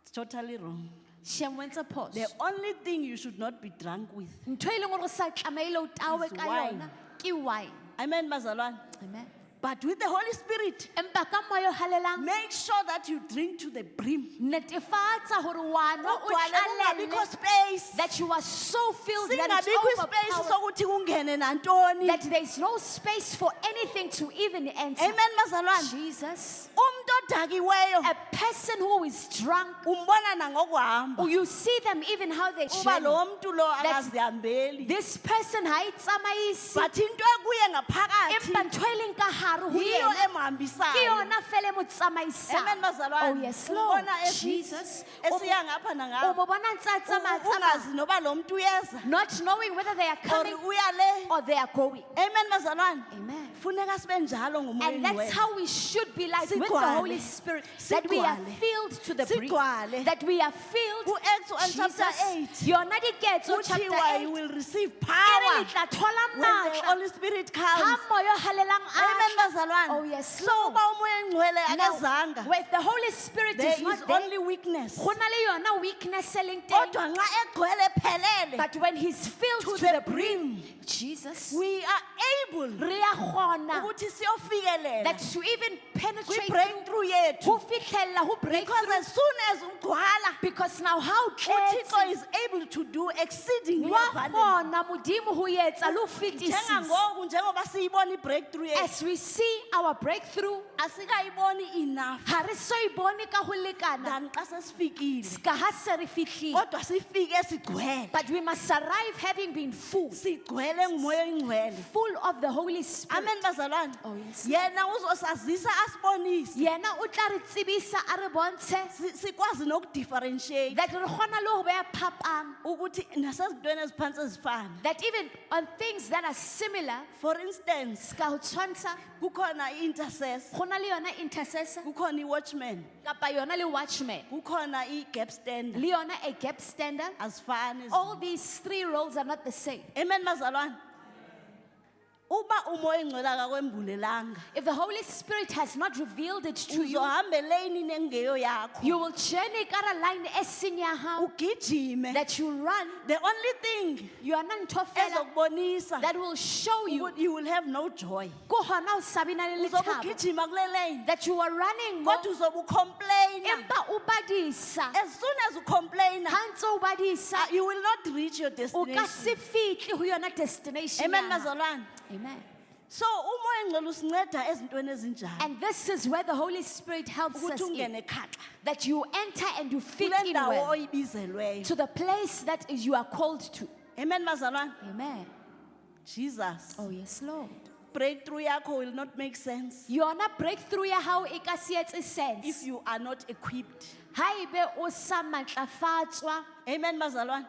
It's totally wrong. Shemwenza phoso. The only thing you should not be drunk with. Ntho e leng hore o sa tlamehile o tawe Is ka wine. yona ke wine. Amen, bazalwane. Amen. But with the Holy Spirit, Empa ka moya o halelang, make sure that you drink to the brim. netefatsa hore wa nwa o Ugcwale kungabikho tlalelle, space. that you are so filled that it's Singabikho space overpowered, sokuthi kungene nantoni. that there is no space for anything to even enter. Amen, bazalwane. Jesus, Umuntu odakiweyo a person who is drunk, umbona nangokuhamba. you see them even how they Uba journey. lo muntu lo That- akazihambeli. This person ha itsamaisi, But into ekuye ngaphakathi empa ntho e leng ka hare ho yiyo yena ke emhambisayo. yona fele mo tsamaisang. Amen, bazalwane. Oh yes, Lord. Ubona Jesus. esiya ngapha O nangapha. mo bona ntse a tsamaya Ungazi noba lo muntu uyeza not knowing whether they are or coming uya le. or they are going. Amen, bazalwane. Amen. Funeka sibe njalo ngomoya And that's oyingcwele. how we should be like with the Sigcwale. Holy Spirit. That we are Sigcwale. filled to the brim. Sigcwale. That we are filled. Ku-Acts 1 chapter 8. Yona diketso chapter Kuthiwa you 8. will receive E re power le tla thola when the matla Holy Spirit ha comes. moya o halelang a Amen, tla. bazalwane. Oh yes, So Lord. uba umoya engcwele Now, akazanga, if the Holy Spirit there is not is there, only weakness. go na le yona weakness e leng teng. Kodwa nxa egcwele phelele, But when he's filled to to the the brim, brim, Jesus, we are able re a kgona ukuthi siyofikelela that to even penetrate kwi-breakthrough yethu. ho fihlella ho Because breakthrough, as soon as ugcwala, because now how uThixo tletse is able to do exceedingly wa abundantly. kgona modimo ho etsa le ho fetisisa. Njengangoku njengoba siyibona i-breakthrough yethu, As we see our breakthrough, asikayiboni enough ha re so e bone ka ho lekana than xa sesifikile. ska ha se re fihlile. Kodwa sifike sigcwele. But we must arrive having been full, Sigcwele ngumoya oyingcwele. full of the Holy Spirit. Amen, bazalwane. Oh, yes. Yena uzosazisa asibonise. Yena o tla re tsebisa a re bontshe Sikwazi nokudifferentiate that re kgona le ho beha phapang, ukuthi nasezintweni eziphansi ezifana. that even on things that are similar, For instance, ska ho tshwantsha, kukhona i-intercessor, go na le yona intercessor, kukhona i-watchman, kapa yona le watchman, kukhona i-gap stander. le yona a gap stander. Azifani. All these three roles are not the same. Amen, bazalwane. Uba umoya engcwele akakwembulelanga, If the Holy Spirit has not revealed it to you, uzohamba eleyinini engeyo yakho. you will journey ka ra line e seng ya hao, Ugijime. that you run. The only thing Yona ntho fela ezokubonisa that will show you you will have no joy. ko hona o sabe na le Uzobe lethabo, ugijima kule lane. that you are running mo, Kodwa uzobe ucomplaina. empa o badisa. As soon as you complain, Ha ntse o badisa, you will not reach your o ka destination. se fihle ho yona destination Amen, ya hao. bazalwane. Amen. So umoya engcwele usinceda ezintweni ezinjalo. And this is where the Holy Spirit helps us Ukuthi in, ungene khaxa that you enter and you fit kule in ndawo well oyibizelweyo. to the place that is you are called to. Amen, bazalwane. Amen. Jesus. Oh yes, Lord. Breakthrough yakho will not make sense Yona breakthrough ya hao e ka se etse if sense you are not equipped. haebe o sa matlafatswa, Amen, bazalwane.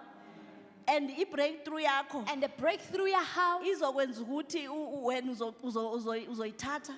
And i-breakthrough yakho and the breakthrough ya hao izokwenza ukuthi wena uzoyithatha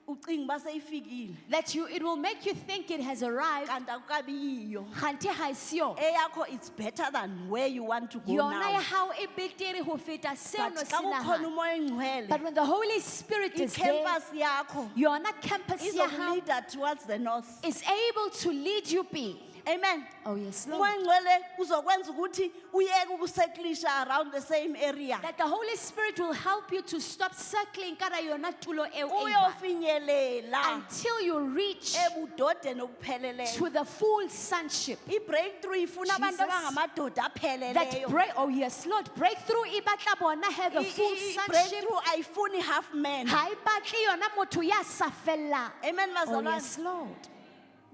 ucinga uba seyifikile that it will make you think it has arrived, kanti akukabi yiyo. kganthe ha e se yona. Eyakho it's better than where you want to go Yona ya now. hao e betere ho feta seo no But se xa kukhona nahana. umoya engcwele, But when the Holy Spirit is there, i-campus yakho yona campus ya hao izokuleader towards the north. is able to lead you be. Amen. Oh yes, Lord. Umoya engcwele uzokwenza ukuthi uyeke ukuseklisha around the same area. That the Holy Spirit will help you to stop circling kara yona tulo eo e one, Uyofinyelela until you reach ebudodeni obupheleleyo. to the full sonship. I-breakthrough ifuna abantu Jesus. abangamadoda That apheleleyo. oh yes, Lord, breakthrough e batla bona have a full sonship. I-breakthrough ayifuni half man. Ha e batle yona motho ya sa fellang. Amen, Oh bazalwane. yes, Lord.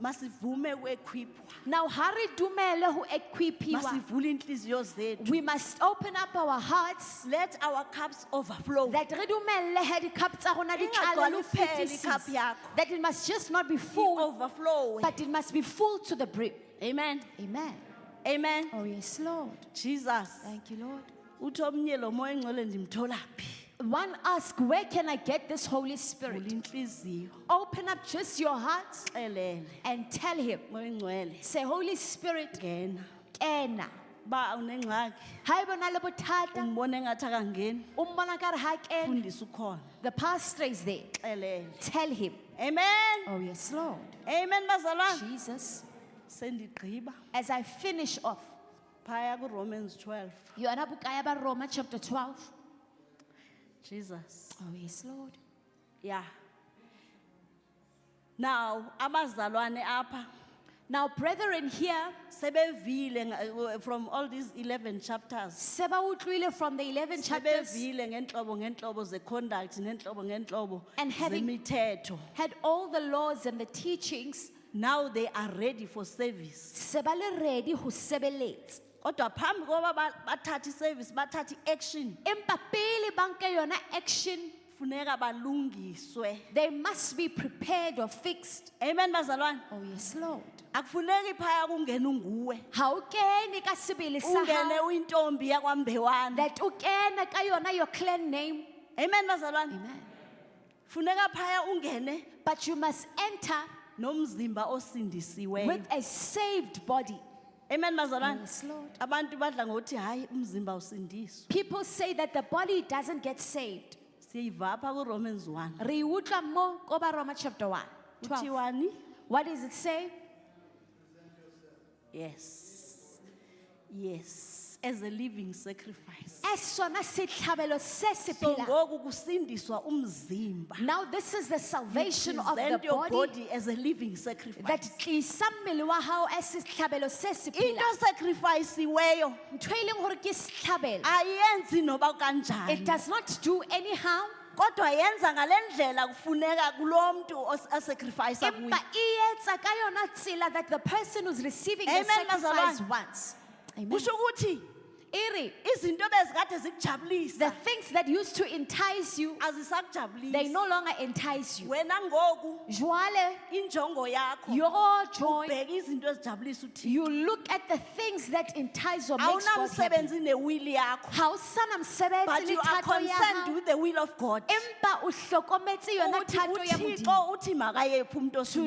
masivume ukuequipwa. Now hurry dumele ho equipiwa. Masivule inhliziyo zethu. We must open up our hearts. Let our cups overflow. That re dumelle he di-cup tsa rona di tlale le ho Ingagcwali kuphela i-cup fetisisa. yakho. That it must just not be Full full, overflow. but it must be full to the brim. Amen. Amen. Amen. Oh yes, Lord. Jesus. Thank you, Lord. Uthi omnye lo moya engcwele ndimtholaphi? One ask, where can I get this Holy Vula Spirit? inhliziyo. Open up just your heart Xelele. and tell him. Moya engcwele. Say, Holy Spirit, Ngena. kena. Ba unengxaki. Haeba na le bothata, Umbone engathi akangeni. umbona ka re ha kena. Fundisa ukhona. The pastor is there. Xelele. Tell him. Amen. Oh yes, Lord. Amen bazalwane. Jesus. Sendigqiba. As I finish off, Phaya kuRomans 12. yona bukaya ba Roma chapter 12. Jesus. Oh yes, Lord. Yeah. Now, abazalwane apha Now, brethren, here, sebevile from all these 11 chapters. seba utlwile from the 11 chapters, Sebevile ngenhlobo ze-conduct ngenhlobo And having- zemithetho. had all the laws and the teachings, Now they are ready for service. seba le ready ho sebeletsa. Kodwa phambi koba bathathe service, bathathe action, Empa pele ba nke yona action, funeka balungiswe. they must be prepared or fixed. Amen bazalwane. Oh yes, Lord. Akufuneki phaya kungena unguwe. Ha o kene ka sebele sa Ungene hao, uyintombi yakwambewana. that o kene ka yona your clan name. Amen bazalwane. Amen. Funeka phaya ungene But you must enter nomzimba osindisiweyo. with a saved body. Amen Oh bazalwane. yes, Lord. Abantu badla ngokuthi hayi umzimba usindiswa. People say that the body doesn't get saved. Siyiva apha kuRomans 1. Re utlwa mo ko ba Roma chapter 1. 12. Uthiwani? What does it say? Yes. Yes. As a living sacrifice. As sona setlhabelo se se So phela. ngoku kusindiswa umzimba. Now this is the salvation of the Present your body body as a living sacrifice. that tlisa mmele wa hao as setlhabelo se se phela. Into sacrificeweyo Ntho e leng hore ke setlhabelo. ayenzi noba It kanjani. does not do anyhow. Kodwa yenza ngalendlela kufuneka kulomuntu osacrifice kuye. Empa e etsa ka yona tsela that the person who's receiving the Amen, sacrifice bazalwane. wants. Amen. Kusho ukuthi Iri, izinto bezikade the zikujabulisa things that used to entice you, they azisakujabulisi. no longer entice you. Wena ngoku Jwale, injongo yakho your joy, ubheka izinto ezijabulisa uThixo. you look at the things that entice or makes God happy. Awunamsebenzi newili yakho. Ha o sana mosebetsi But le you are thato ya concerned hao, with the will of God. empa o hlokometse yona Uthi thato ya Modimo. uThixo uthi makayephi umuntu To say,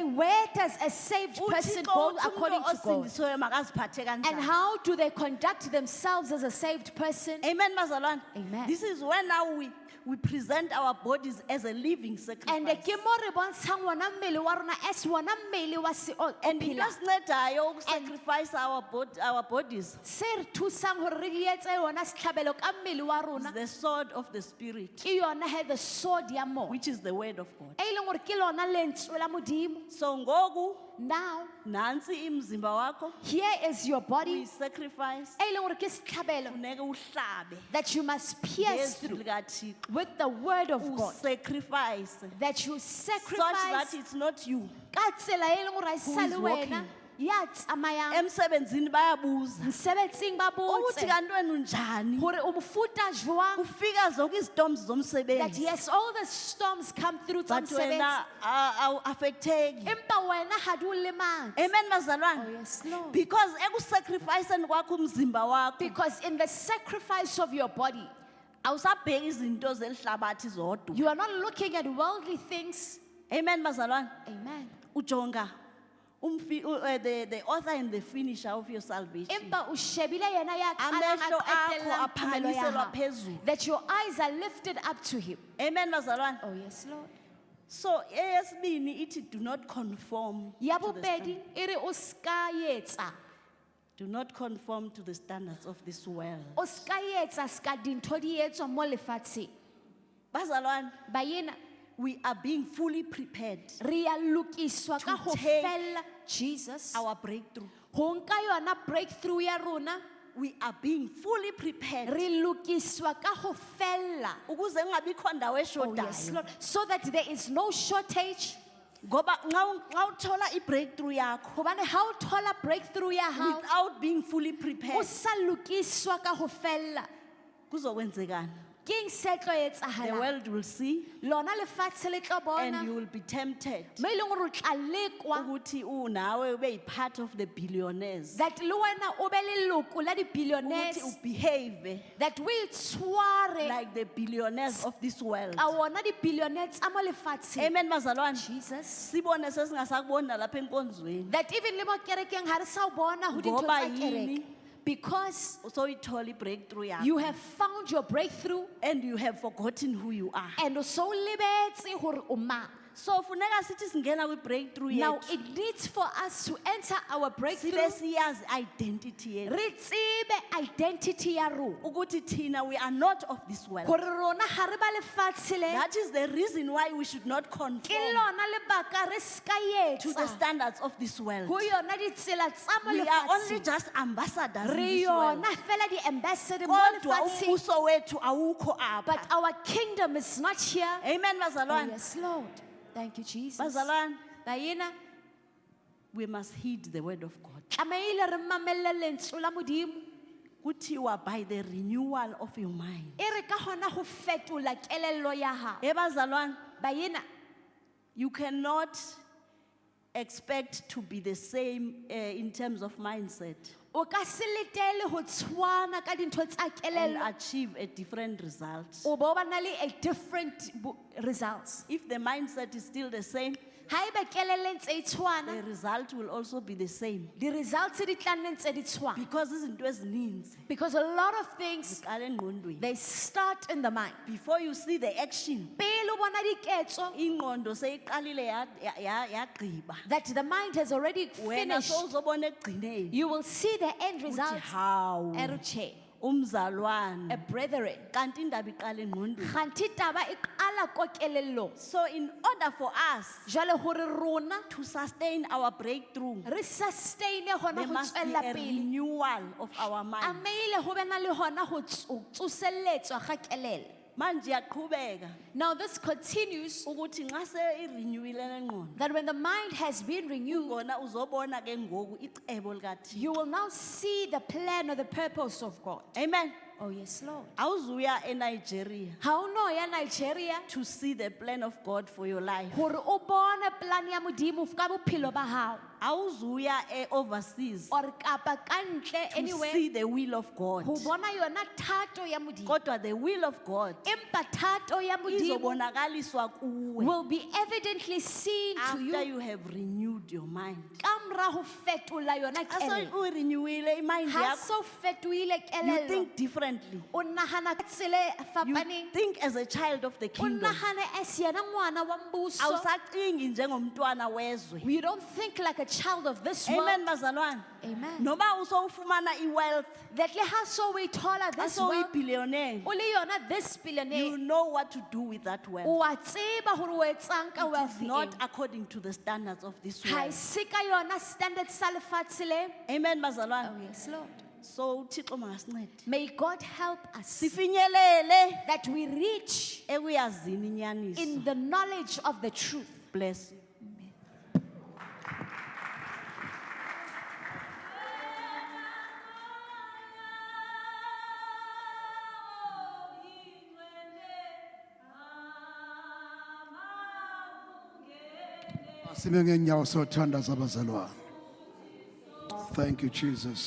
osindisiweyo. where does a saved person uThixo go uthi according umuntu to God? osindisiweyo makaziphathe And kanjani. how do they conduct themselves as a saved person? Amen bazalwane. Amen. This is when now we present our bodies as a living And sacrifice. ke mo re bontshang wona mmele wa rona as wona mmele wa se o And into phela. esincediyo ukusacrifice our bodies Se re thusang hore re di etse yona setlhabelo ka mmele wa is rona the sword of the spirit, ke yona he the sword ya mo. which is the word of God. E leng hore ke lona lentswe la Modimo. So ngoku Now, nansi imzimba wakho here is your body. uyi-sacrifice E leng hore ke setlhabelo funeka uhlabe that you must pierce ngezwi through likaThixo. with the word of God. Usacrifice That you such that sacrifice it's not you. ka tsela e leng hore ha e sa le is wena walking. ya tsamayang. Emsebenzini bayabuza Mosebetsing ba ukuthi botse kanti wena unjani. hore o mofuta jwang. Kufika zonke izitoms That zomsebenzi. yes, all the storms come through But some wena awuaffecteki. empa wena ha di o lemang. Amen Oh bazalwane. yes, Lord. Because ekusacrificeni kwakho umzimba wakho Because in the sacrifice of your body, awusabheki izinto zelihlabathi zodwa. you are not looking at worldly things. Amen bazalwane. Amen. Ujonga the author and the finisher of your salvation. Empa o shebile yena ya qalang Amehlo a qetellang akho tumelo ya aphangiselwa hao. phezulu. That your eyes are lifted up to him. Amen bazalwane. Oh yes, Lord. So eyesibini ithi do not conform Ya to the bobedi e re o ska etsa. do not conform to the standards of this world. O ska etsa ska dintho di etswa mo lefatsheng. Bazalwane, Ba yena we are being fully prepared re a lokiswa ka To ho take fella Jesus. our breakthrough. Ho nka yona breakthrough ya rona. We are being fully prepared Re lokiswa ka ho fella. ukuze kungabikho ndawo Oh yes, eshodayo. Lord. So that there is no shortage. Ngoba nxa uthola i-breakthrough yakho Hobane ha o thola breakthrough ya hao, without being fully o prepared, sa lokiswa ka ho fella. kuzokwenzekana. Ke eng se tlo The etsahalang? world will see Lona lefatshe le tlo and bona. you will be tempted Mo e leng hore o tla lekwa ukuthi nawe ube part of the billionaires. that le wena o be leloko la Ukuthi di-billionaires, ubehave that we tshware like the billionaires of this world. ka wona di-billionaires tsa mo lefatsheng. Amen bazalwane. Jesus. Sibone sesingasakubona lapha enkonzweni. That even le mo kerekeng ha re sa o bona ho dintho Ngoba tsa kereke. yini? Because So ithola i-breakthrough yakho. you have found your breakthrough And you have forgotten who you are. and o so o lebetse hore o mang. So funeka sithi singena kwi-breakthrough Now yethu. it needs for us to enter our breakthrough. Sibe siyazi identity yethu. Re tsebe identity ya rona. Ukuthi thina we are not of this world. Hore rona ha re ba lefatshe le. That is the reason why we should not Ke conform lona lebaka re ska to the etsa standards of this world. ho yona ditsela tsa mo We are only lefatsheng. just ambassadors in Re this world. yona fela di-ambassador mo Kodwa lefatsheng. umbuso wethu awukho But apha. our kingdom is not here. Amen Oh, bazalwane. yes, Lord. Thank you, Jesus. Bazalwane, Bayena, we must heed the word of God. tlamehile re mamelle lentswe la Modimo. Kuthiwa by the renewal of your mind. E re ka hona ho fetola kelello ya hao. Bazalwane, Bayena, you cannot expect to be the same in terms of mindset o ka se letele ho tshwana ka dintho tsa and kelello. achieve a different result. O bo ba na le a different results. If the mindset is still the same, Haeba kelello e ntse e the tshwana, result will also be the same. di-results di tla nne ntse di tshwana. Because izinto ezininzi Because a lot of things, ziqala engqondweni. they start in the mind. Before you see the action, Pele o bona diketso, ingqondo seyiqalile yagqiba. that the mind has already Wena finished, sowuzobona ekugcineni. you will see the end Uthi result. hawu Eruche, a umzalwane. brethren. Kanti indaba iqala engqondweni. Kganthi taba e qala ko kelellong. So in order for us Jwale hore rona to sustain our breakthrough, re sustain hona there ho must be tswella a pele. renewal of our mind. Amehile ho be na le hona ho tsoselletswa ga kelello. Manje yaqhubeka Now this continues ukuthi nxa se irenewile lengqondo that when the mind has been renewed, ngona uzobona ke ngoku icebo likaThixo. you will now see the plan or the purpose of God. Amen. Oh yes, Lord. Awuzuya eNigeria Ha o no ya Nigeria to see the plan of God for your life. hore o bone plan ya Modimo ka bophelo ba hao. Awuzuya overseas Or kapa ka ntle to anywhere see the will of God. ho bona yona thato ya Modimo. Kodwa the will of God Empa thato ya Modimo izobonakaliswa kuwe will be evidently seen to after you you have renewed your mind. ka mora ho fetola yona Aso kelello. o renewile mind Ha yakho, so fetohile you kelello, think differently. o nahana ka tsela e You fapaneng, think as a child of the o kingdom. nahane as yena ngwana wa mbuso. Awusacingi njengomntwana wezwe. You don't think like a child of this world. Amen bazalwane. Amen. Noma usowufumana iwealth, That le ha so we thola this aso world, uyibillionaire, o le yona this you billionaire, know what to do with that wealth. o a tseba hore o etsang ka It wealth is not eo. according to the standards of this Ha e world. se ka yona standard sa lefatshe le. Amen Oh bazalwane. yes, Lord. So uThixo makasincede. May God help us Sifinyelele that we reach ekuyazini inyaniso. in the knowledge of the truth. Bless you. Sime ngenyawo sothandaza abazalwane. Thank you Jesus.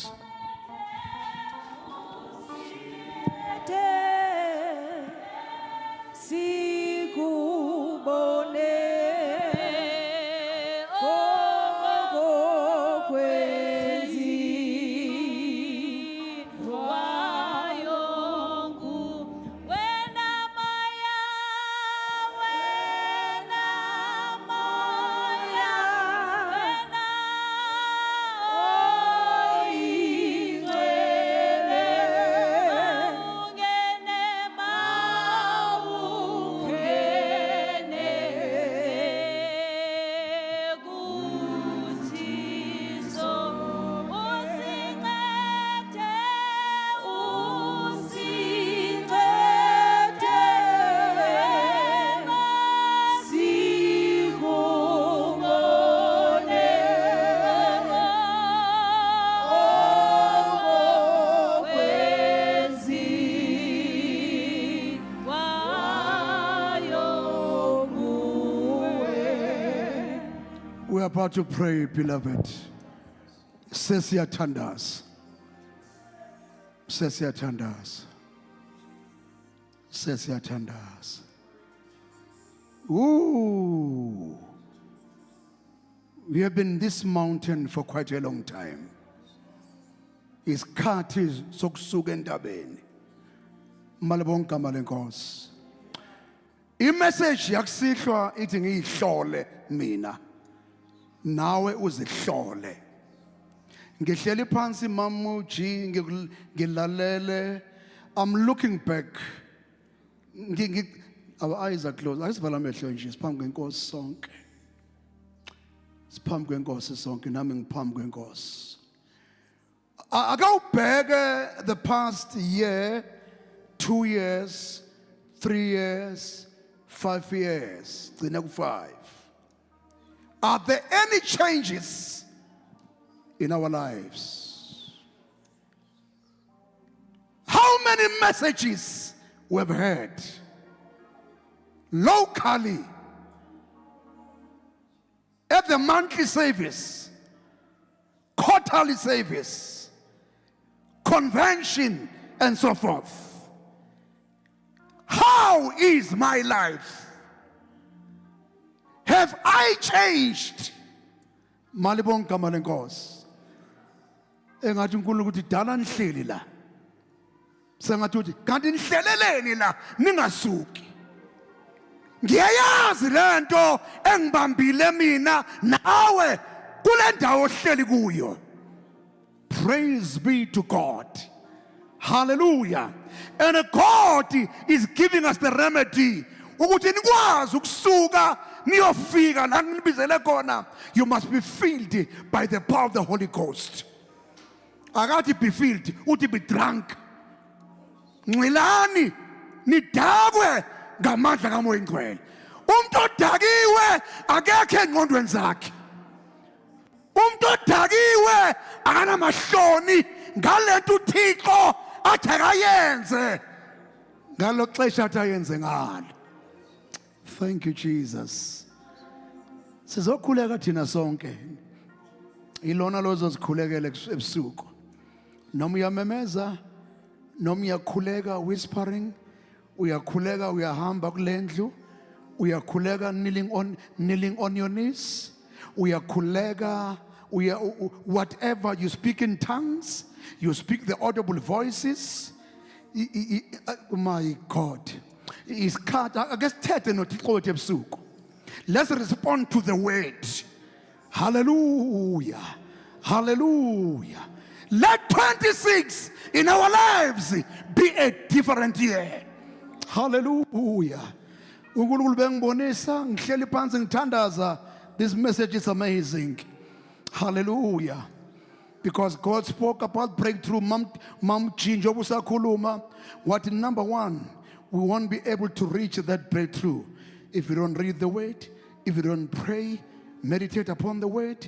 We're about to pray, beloved. Sesiyathandaza. Sesiyathandaza. Sesiyathandaza. Ooh. We have been in this mountain for quite a long time. Isikhathi sokusuka entabeni. Malibonke igama lenkosi. Imessage yakusihlwa ithi ngiyihlole mina. Nawe uzihlole. Ngihleli phansi mamuji ngilalele. I'm looking back. Our eyes are closed. Ayisivala amehlo nje siphambi kwenkosi sonke. Siphambi kwenkosi sonke nami ngiphambi kwenkosi. Akawubheke the past year, 2 years, 3 years, 5 years, gcina ku5. Are there any changes in our lives? How many messages we have heard locally at the monthly service, quarterly service, convention, and so forth? How is my life? Have I changed? Malibonke igama lenkosi. Engathi uNkulunkulu ukuthi dala nihleli la. Sengathi uthi kanti nihleleleni la ningasuki. Ngiyayazi lento engibambile mina nawe kule ndawo ohleli kuyo. Praise be to God. Hallelujah. And God is giving us the remedy. Ukuthi nikwazi ukusuka niyofika la nibizele khona. You must be filled by the power of the Holy Ghost. Akathi be filled, uthi be drunk. Ngilani nidakwe ngamandla kaMoya Oyingcwele. Umuntu odakiwe akekho engqondweni zakhe. Umuntu odakiwe akanamahloni ngalento uThixo athi akayenze. Ngalo xesha athi ayenze ngalo. Thank you, Jesus. Sizokhuleka thina sonke. Ilona lozozikhulekela ebusuku. Noma uyamemeza, noma uyakhuleka whispering, uyakhuleka uyahamba kulendlu, uyakhuleka kneeling on your knees, uyakhuleka whatever you speak in tongues, you speak the audible voices. My God. Let's respond to the word. Hallelujah. Hallelujah. Let 26 in our lives be a different year. Hallelujah. uNkulunkulu bengibonisa ngihleli phansi ngithandaza. This message is amazing. Hallelujah. Because God spoke about breakthrough. Mam Jinjo busakhuluma. What number one, we won't be able to reach that breakthrough if we don't read the word, if we don't pray, meditate upon the word,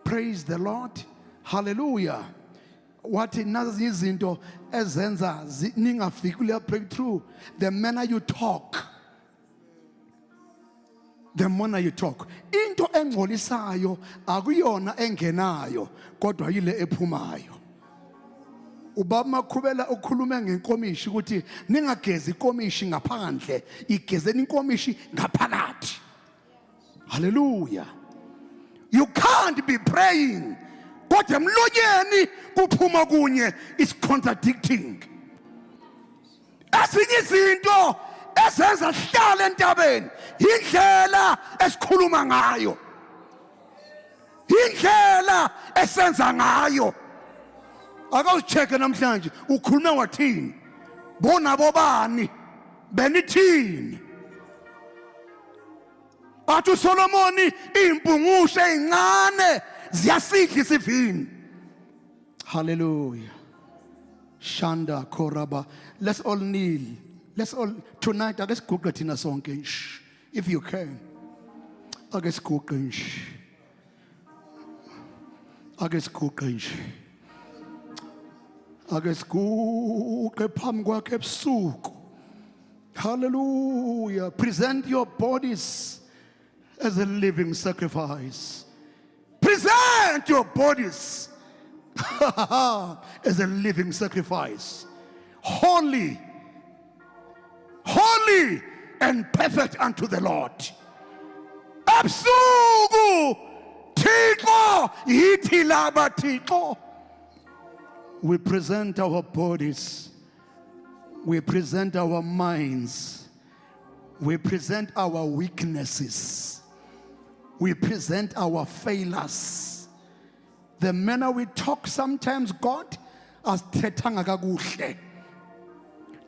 praise the Lord. Hallelujah. What nazi izinto ezenza ningafiki kule breakthrough? The manner you talk. The manner you talk. Into engcolisayo akuyona engenayo kodwa yile ephumayo. Ubaba makhubela ukhulume ngenkomishi ukuthi ningagezi inkomishi ngaphandle, igezeni inkomishi ngaphakathi. Hallelujah. You can't be praying kodwa emlonyeni kuphuma kunye is contradicting. Ezinye izinto esenza sihlale entabeni indlela esikhuluma ngayo, indlela esenza ngayo. Akawucheke namhlanje ukhuluma wathini, bona bobani benithini. Athu Solomoni impungushe ezincane ziyasidla isivini. Hallelujah. Shanda koraba. Let's all kneel. Let's all tonight. Ake siguqe thina sonke nje, if you can. Ake siguqe nje. Ake siguqe nje. Ake siguqe phambi kwakhe ebusuku. Hallelujah. Present your bodies as a living sacrifice. present your bodies as a living sacrifice, holy, holy and perfect unto the Lord. Absuku Thixo yithi laba Thixo. We present our bodies, we present our minds, we present our weaknesses, we present our failures. The manner we talk sometimes, God, asithethanga kakuhle.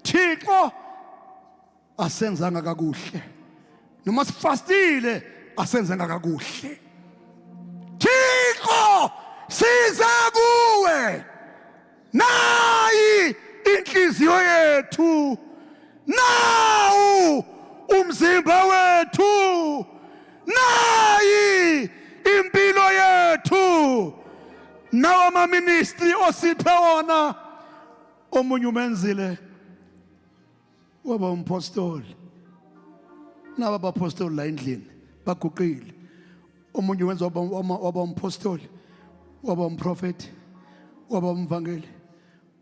Thixo asenzanga kakuhle. Noma sifastile asenzanga kakuhle. Thixo siza kuwe. Nayi inhliziyo yethu. Nawu umzimba wethu. Nayi impilo yethu. Nawa ama ministry osiphe wona. Omunye umenzile waba umpostoli. Naba abapostoli la endlini baguqile. Omunye wenza waba umpostoli, waba umprofeti, waba umvangeli,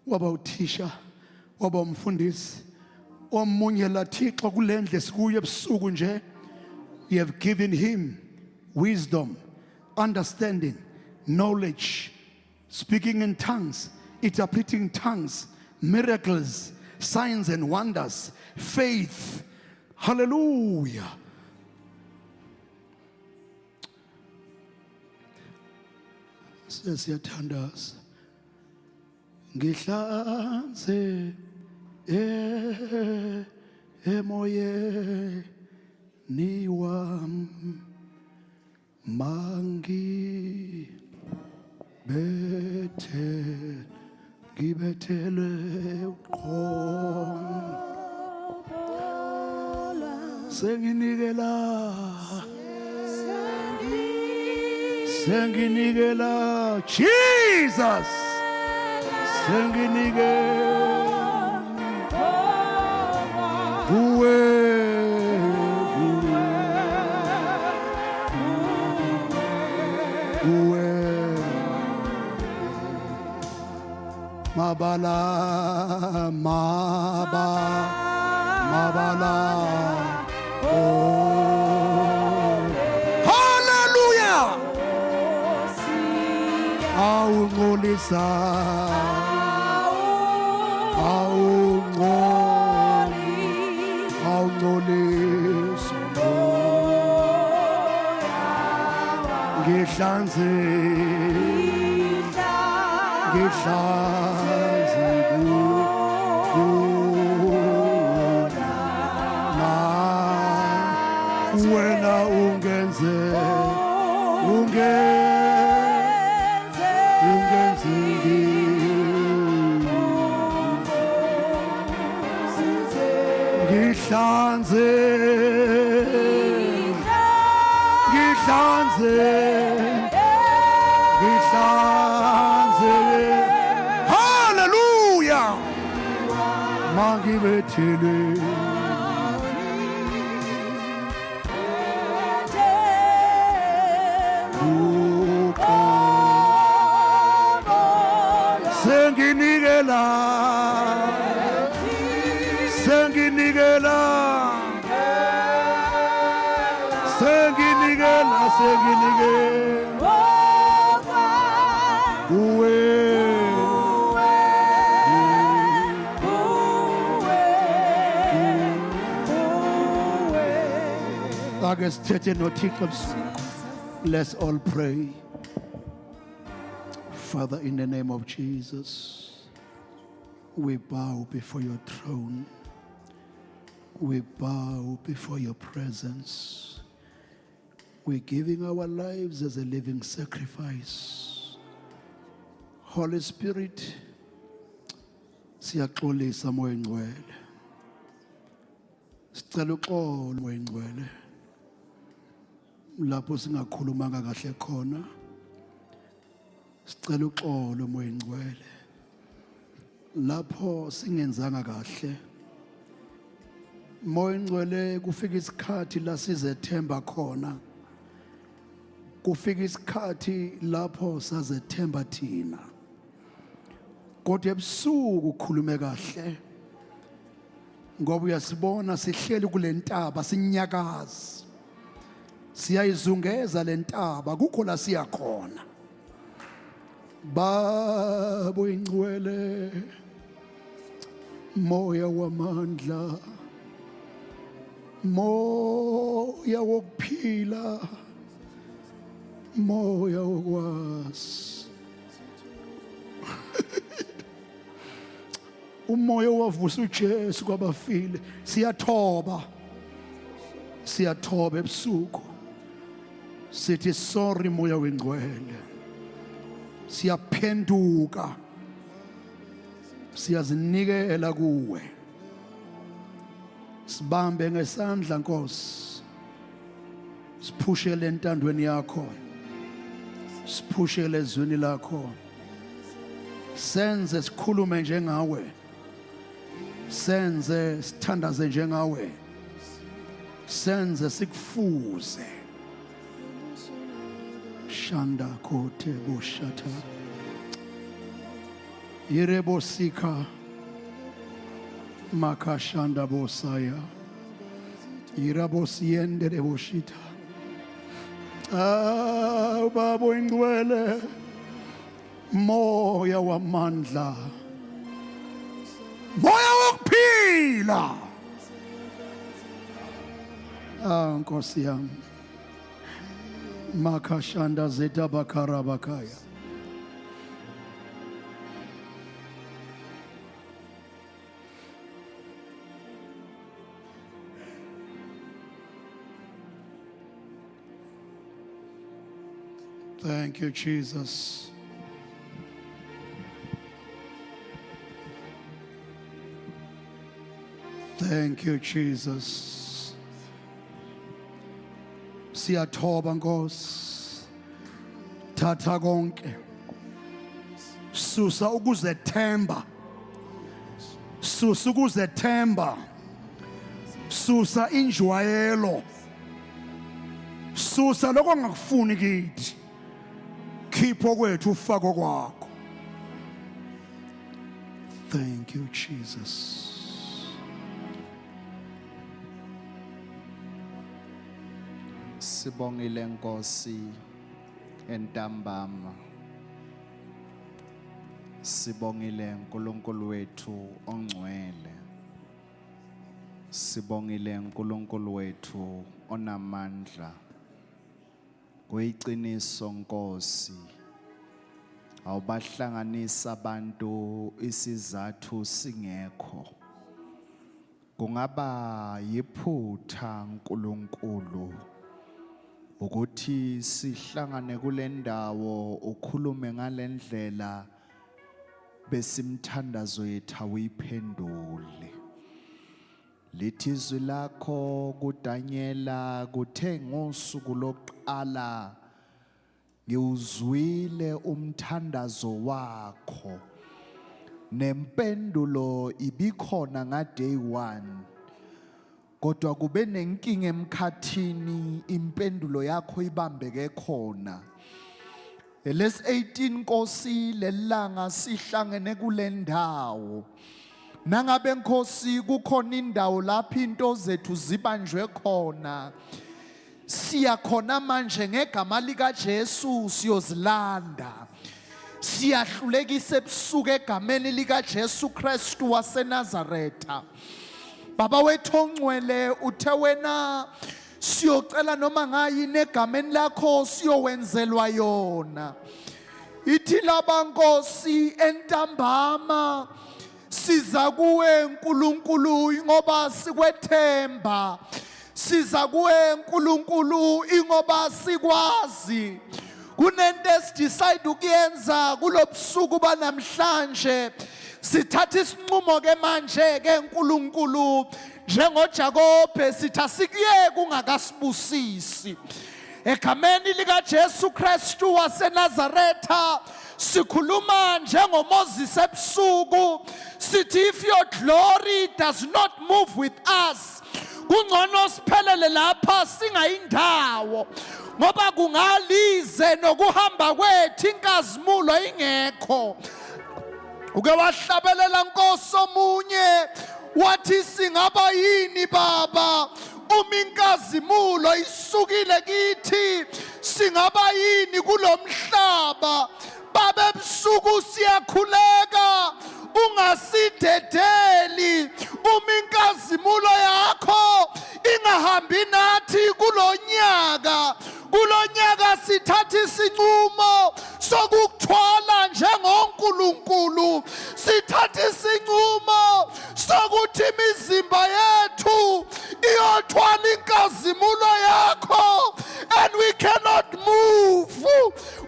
waba uthisha, waba umfundisi. Omunye la Thixo kulendle sikuye ebusuku nje. You have given him wisdom, understanding, knowledge, speaking in tongues, interpreting tongues, miracles, signs and wonders, faith. Hallelujah. Sesiyathandaza. Ngihlanze emoyeni wami mangi ngibethele uqholo senginikela Jesus senginikela kuwe mabala oh hallelujah awungolisa awungolisa ngihlanze wena ungenze ngihlanze hallelujah mangibethele senginikela Let's all pray. Father, in the name of Jesus, we bow before your throne. We bow before your presence. We're giving our lives as a living sacrifice. Holy Spirit, siyaxolisa moya ngcwele. Sicela uxolo moya ngcwele. Lapho singakhulumanga kahle khona. Sicela uxolo moya ngcwele. Lapho singenzanga kahle. Moya ngcwele kufika isikhathi la sizethemba khona. kufika isikhathi lapho sazethemba thina kodwa ebusuku ukhulume kahle ngoba uyasibona sihleli kule ntaba sinyakazi siyayizungeza le ntaba kukho la siya khona Baba ingcwele moya wamandla moya wokuphila moya wokwazi umoya wavusa uJesu kwabafile siyathoba ebusuku sithi sorry moya wengcwele siyaphenduka siyazinikela kuwe sibambe ngesandla Nkosi siphushele entandweni yakho siphushele ezweni lakho senze sikhulume njengawe senze sithandaze njengawe senze sikufuze shanda kote boshata irebo sika makashanda bosaya irabo siendere boshita Baba ingcwele moya wamandla moya wokuphila Nkosi yami makashanda zeta bakara bakaya Thank you, Jesus. Thank you, Jesus. Siyathoba Nkosi. Thatha konke. Susa ukuzethemba. Susa ukuzethemba. Susa injwayelo. Susa lokho ngakufuni kithi. Khipho kwethu ufako kwakho. Thank you, Jesus. Sibongile Nkosi entambama. Sibongile uNkulunkulu wethu ongcwele. Sibongile uNkulunkulu wethu onamandla. Kuyiqiniso Nkosi. Awubahlanganisa abantu isizathu singekho. Kungaba yiphutha uNkulunkulu ukuthi sihlangane kule ndawo ukhulume ngalendlela besimthandazo yethu awuyiphendule. Lithi izwi lakho kuDaniela kuthe ngosuku lokuqala ngiwuzwile umthandazo wakho nempendulo ibikhona ngaday 1 kodwa kube nenkinga emkhathini impendulo yakho ibambeke khona. Les 18 Nkosi lelanga sihlangene kule ndawo. Nangabe Nkosi kukhona indawo lapho into zethu zibanjwe khona. Siyakhona manje ngegama lika Jesu siyozilanda. Siyahlulekisa ebusuku egameni lika Jesu Kristu waseNazaretha. Baba wethu ongcwele uthe wena siyocela noma ngayini egameni lakho siyowenzelwa yona. Ithi laba Nkosi entambama siza kuwe Nkulunkulu ngoba sikwethemba. Siza kuwe Nkulunkulu ingoba sikwazi. Kunento esidecide ukuyenza kulobusuku banamhlanje. Sithatha isinqumo ke manje ke Nkulunkulu njengoJakobe sithi asikuye kungakasibusisi. Egameni lika Jesu Kristu waseNazaretha sikhuluma njengoMoses ebusuku sithi if your glory does not move with us kungcono siphelele lapha singayindawo ngoba kungalize nokuhamba kwethu inkazimulo ingekho. Uke wahlabelela Nkosi omunye wathi singaba yini baba uma inkazimulo isukile kithi, singaba yini kulomhlaba. Baba ebusuku siyakhuleka ungasidedeli uma inkazimulo yakho ingahambi nathi kulonyaka. Kulonyaka sithatha isinqumo sokukuthwala njengoNkulunkulu. Sithatha isinqumo sokuthi imizimba yethu iyothwala inkazimulo yakho, and we cannot move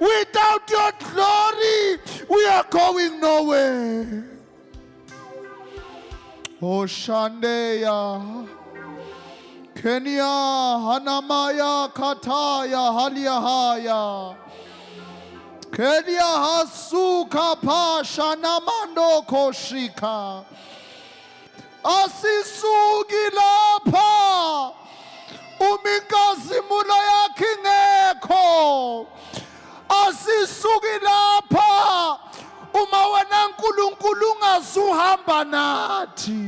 without your glory. We are going nowhere. Oh Shandeya Kenya Hanamaya Kataya Haliahaya Kenya Hasuka Pasha Namando Koshika Asisugi lapha umikazimulo yakhe ingekho. Asisugi lapha uma wena Nkulunkulu ungazuhamba nathi.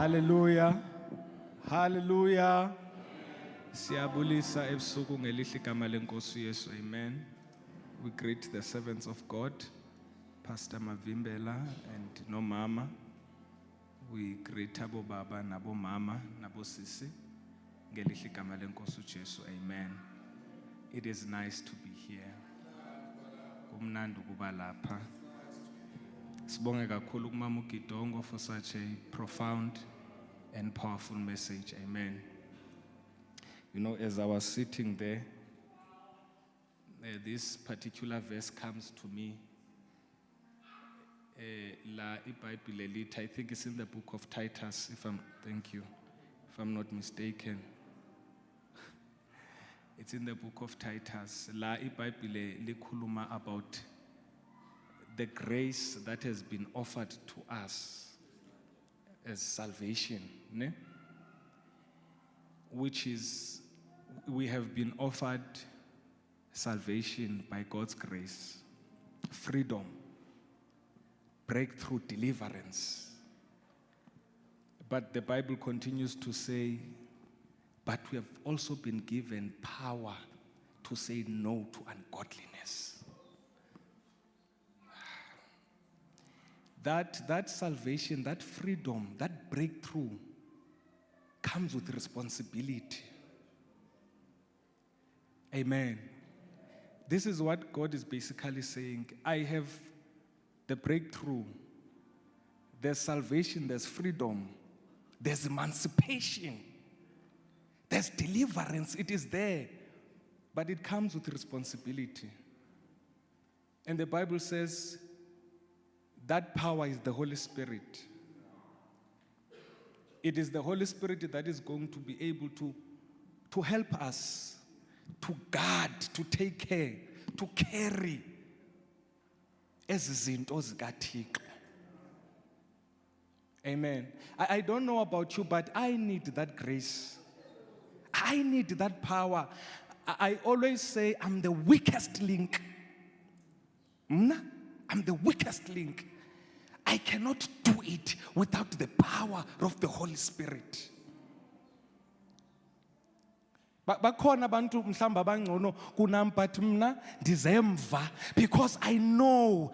Hallelujah. Hallelujah. Siyabulisa ebusuku ngelihle igama lenkosi Yesu. Amen. We greet the servants of God, Pastor Mavimbela and no mama. We greet abo baba nabo mama nabo sisi ngelihle igama lenkosi Jesu. Amen. It is nice to be here. Kumnandi ukuba lapha. Sibonge kakhulu kumama uGidongo for such a profound and powerful message. Amen. You know, as I was sitting there, this particular verse comes to me. La iBhayibhile lithi, I think it's in the book of Titus, if I'm not mistaken. It's in the book of Titus. La iBhayibhile likhuluma about the grace that has been offered to us as salvation, ne? Which is, we have been offered salvation by God's grace, freedom, breakthrough, deliverance. But the Bible continues to say, but we have also been given power to say no to ungodliness. That salvation, that freedom, that breakthrough comes with responsibility. Amen. This is what God is basically saying. I have the breakthrough, there's salvation, there's freedom, there's emancipation, there's deliverance. It is there, but it comes with responsibility. And the Bible says that power is the Holy Spirit. It is the Holy Spirit that is going to be able to help us, to guard, to take care, to carry ezi zinto zikaThixo. Amen. I don't know about you, but I need that grace. I need that power. I always say I'm the weakest link. I'm the weakest link. I cannot do it without the power of the Holy Spirit. Bakhona abantu mhlamba bangcono kunami, but mina ndizemva because I know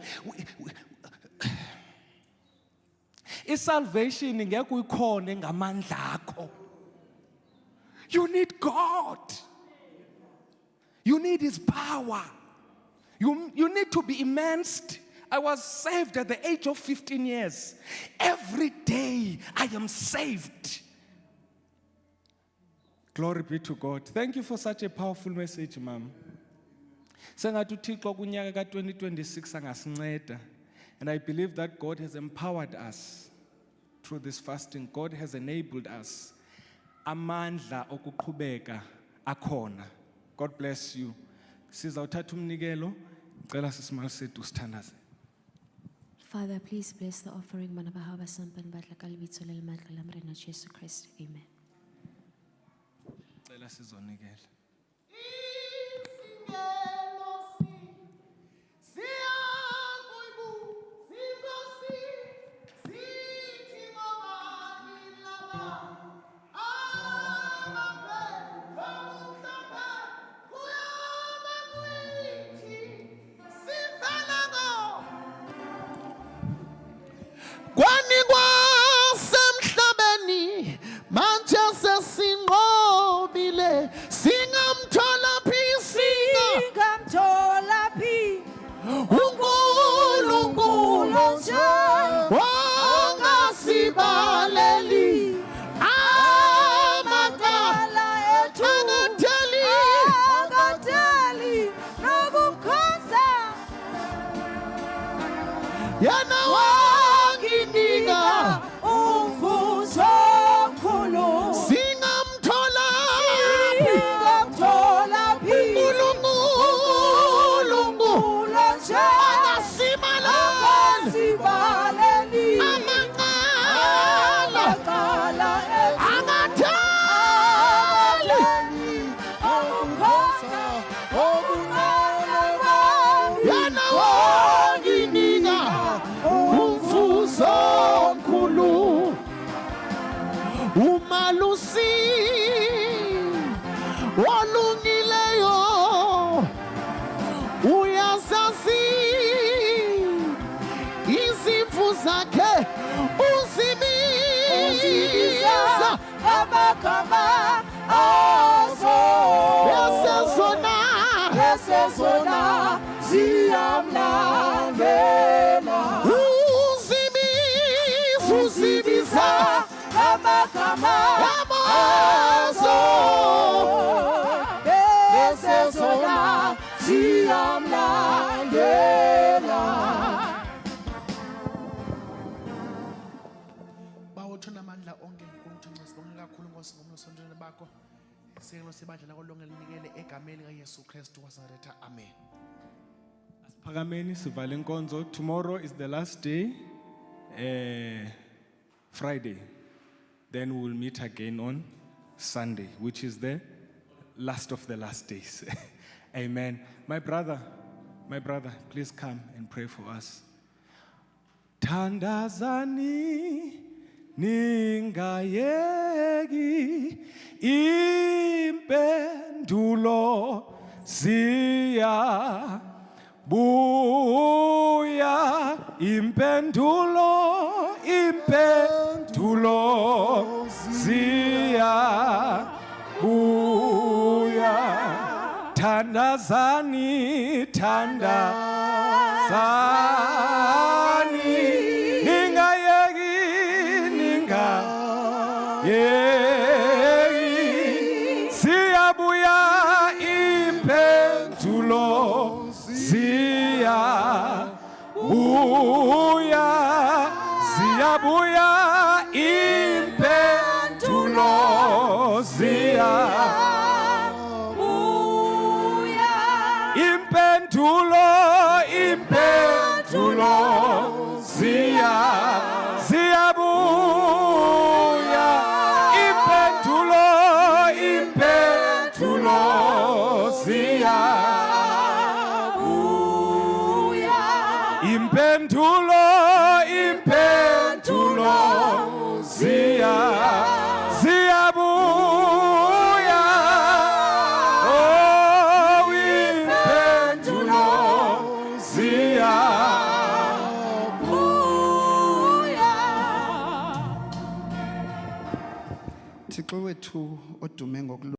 isalvation ngeke uyikhone ngamandla akho. You need God. You need His power. You need to be immersed. I was saved at the age of 15 years. Every day I am saved. Glory be to God. Thank you for such a powerful message, Mom. Sengathi uThixo kunyaka ka-2026 angasinceda. And I believe that God has empowered us through this fasting. God has enabled us. Amandla okuqhubeka akhona. God bless you. Sizawuthatha umnikelo. Ngicela sisimali sethu sithandaze. Father, please bless the offering. Manabahaba sampan batla kalibitso lelmadla lamrena Jesu Christ. Amen. Ngicela sizonikela. Kwanikwa semhlabeni manje sesinqobile singamthola phi Singamthola phi uNkulunkulu nje ongasibaleli amacala ethu angatheli nokukhonza yena wanginika umvuzo omkhulu singamthola Singamthola phi uNkulunkulu nje angasibaleli angasibaleli amacala amacala ethu angatheli okukhonza okuncane yena wanginika umvuzo omkhulu umalusi olungileyo uyazazi izimvu zakhe uzibiza amagama azo esezona ziyamlandela uzibiza amagama amazo esezona ziyamlandela Bawuthi namandla onke uNkulunkulu sibonge kakhulu ngosonto bakho. Siyelo sibandla lakho lonke linikele egameni kaYesu Kristu waseNazaretha. Amen. Asiphakameni sivale inkonzo. Tomorrow is the last day, Friday. Then we will meet again on Sunday, which is the last of the last days. Amen. My brother, please come and pray for us. Thandazani ningayeki impendulo ziya buya impendulo ziya buya thandazani Yey, siyabuya impendulo, siyabuya, siyabuya impendulo, impendulo, impendulo, siyabuya, impendulo, impendulo, impendulo, impendulo, siyabuya, oh, impendulo, Thixo wethu odume ngokulunga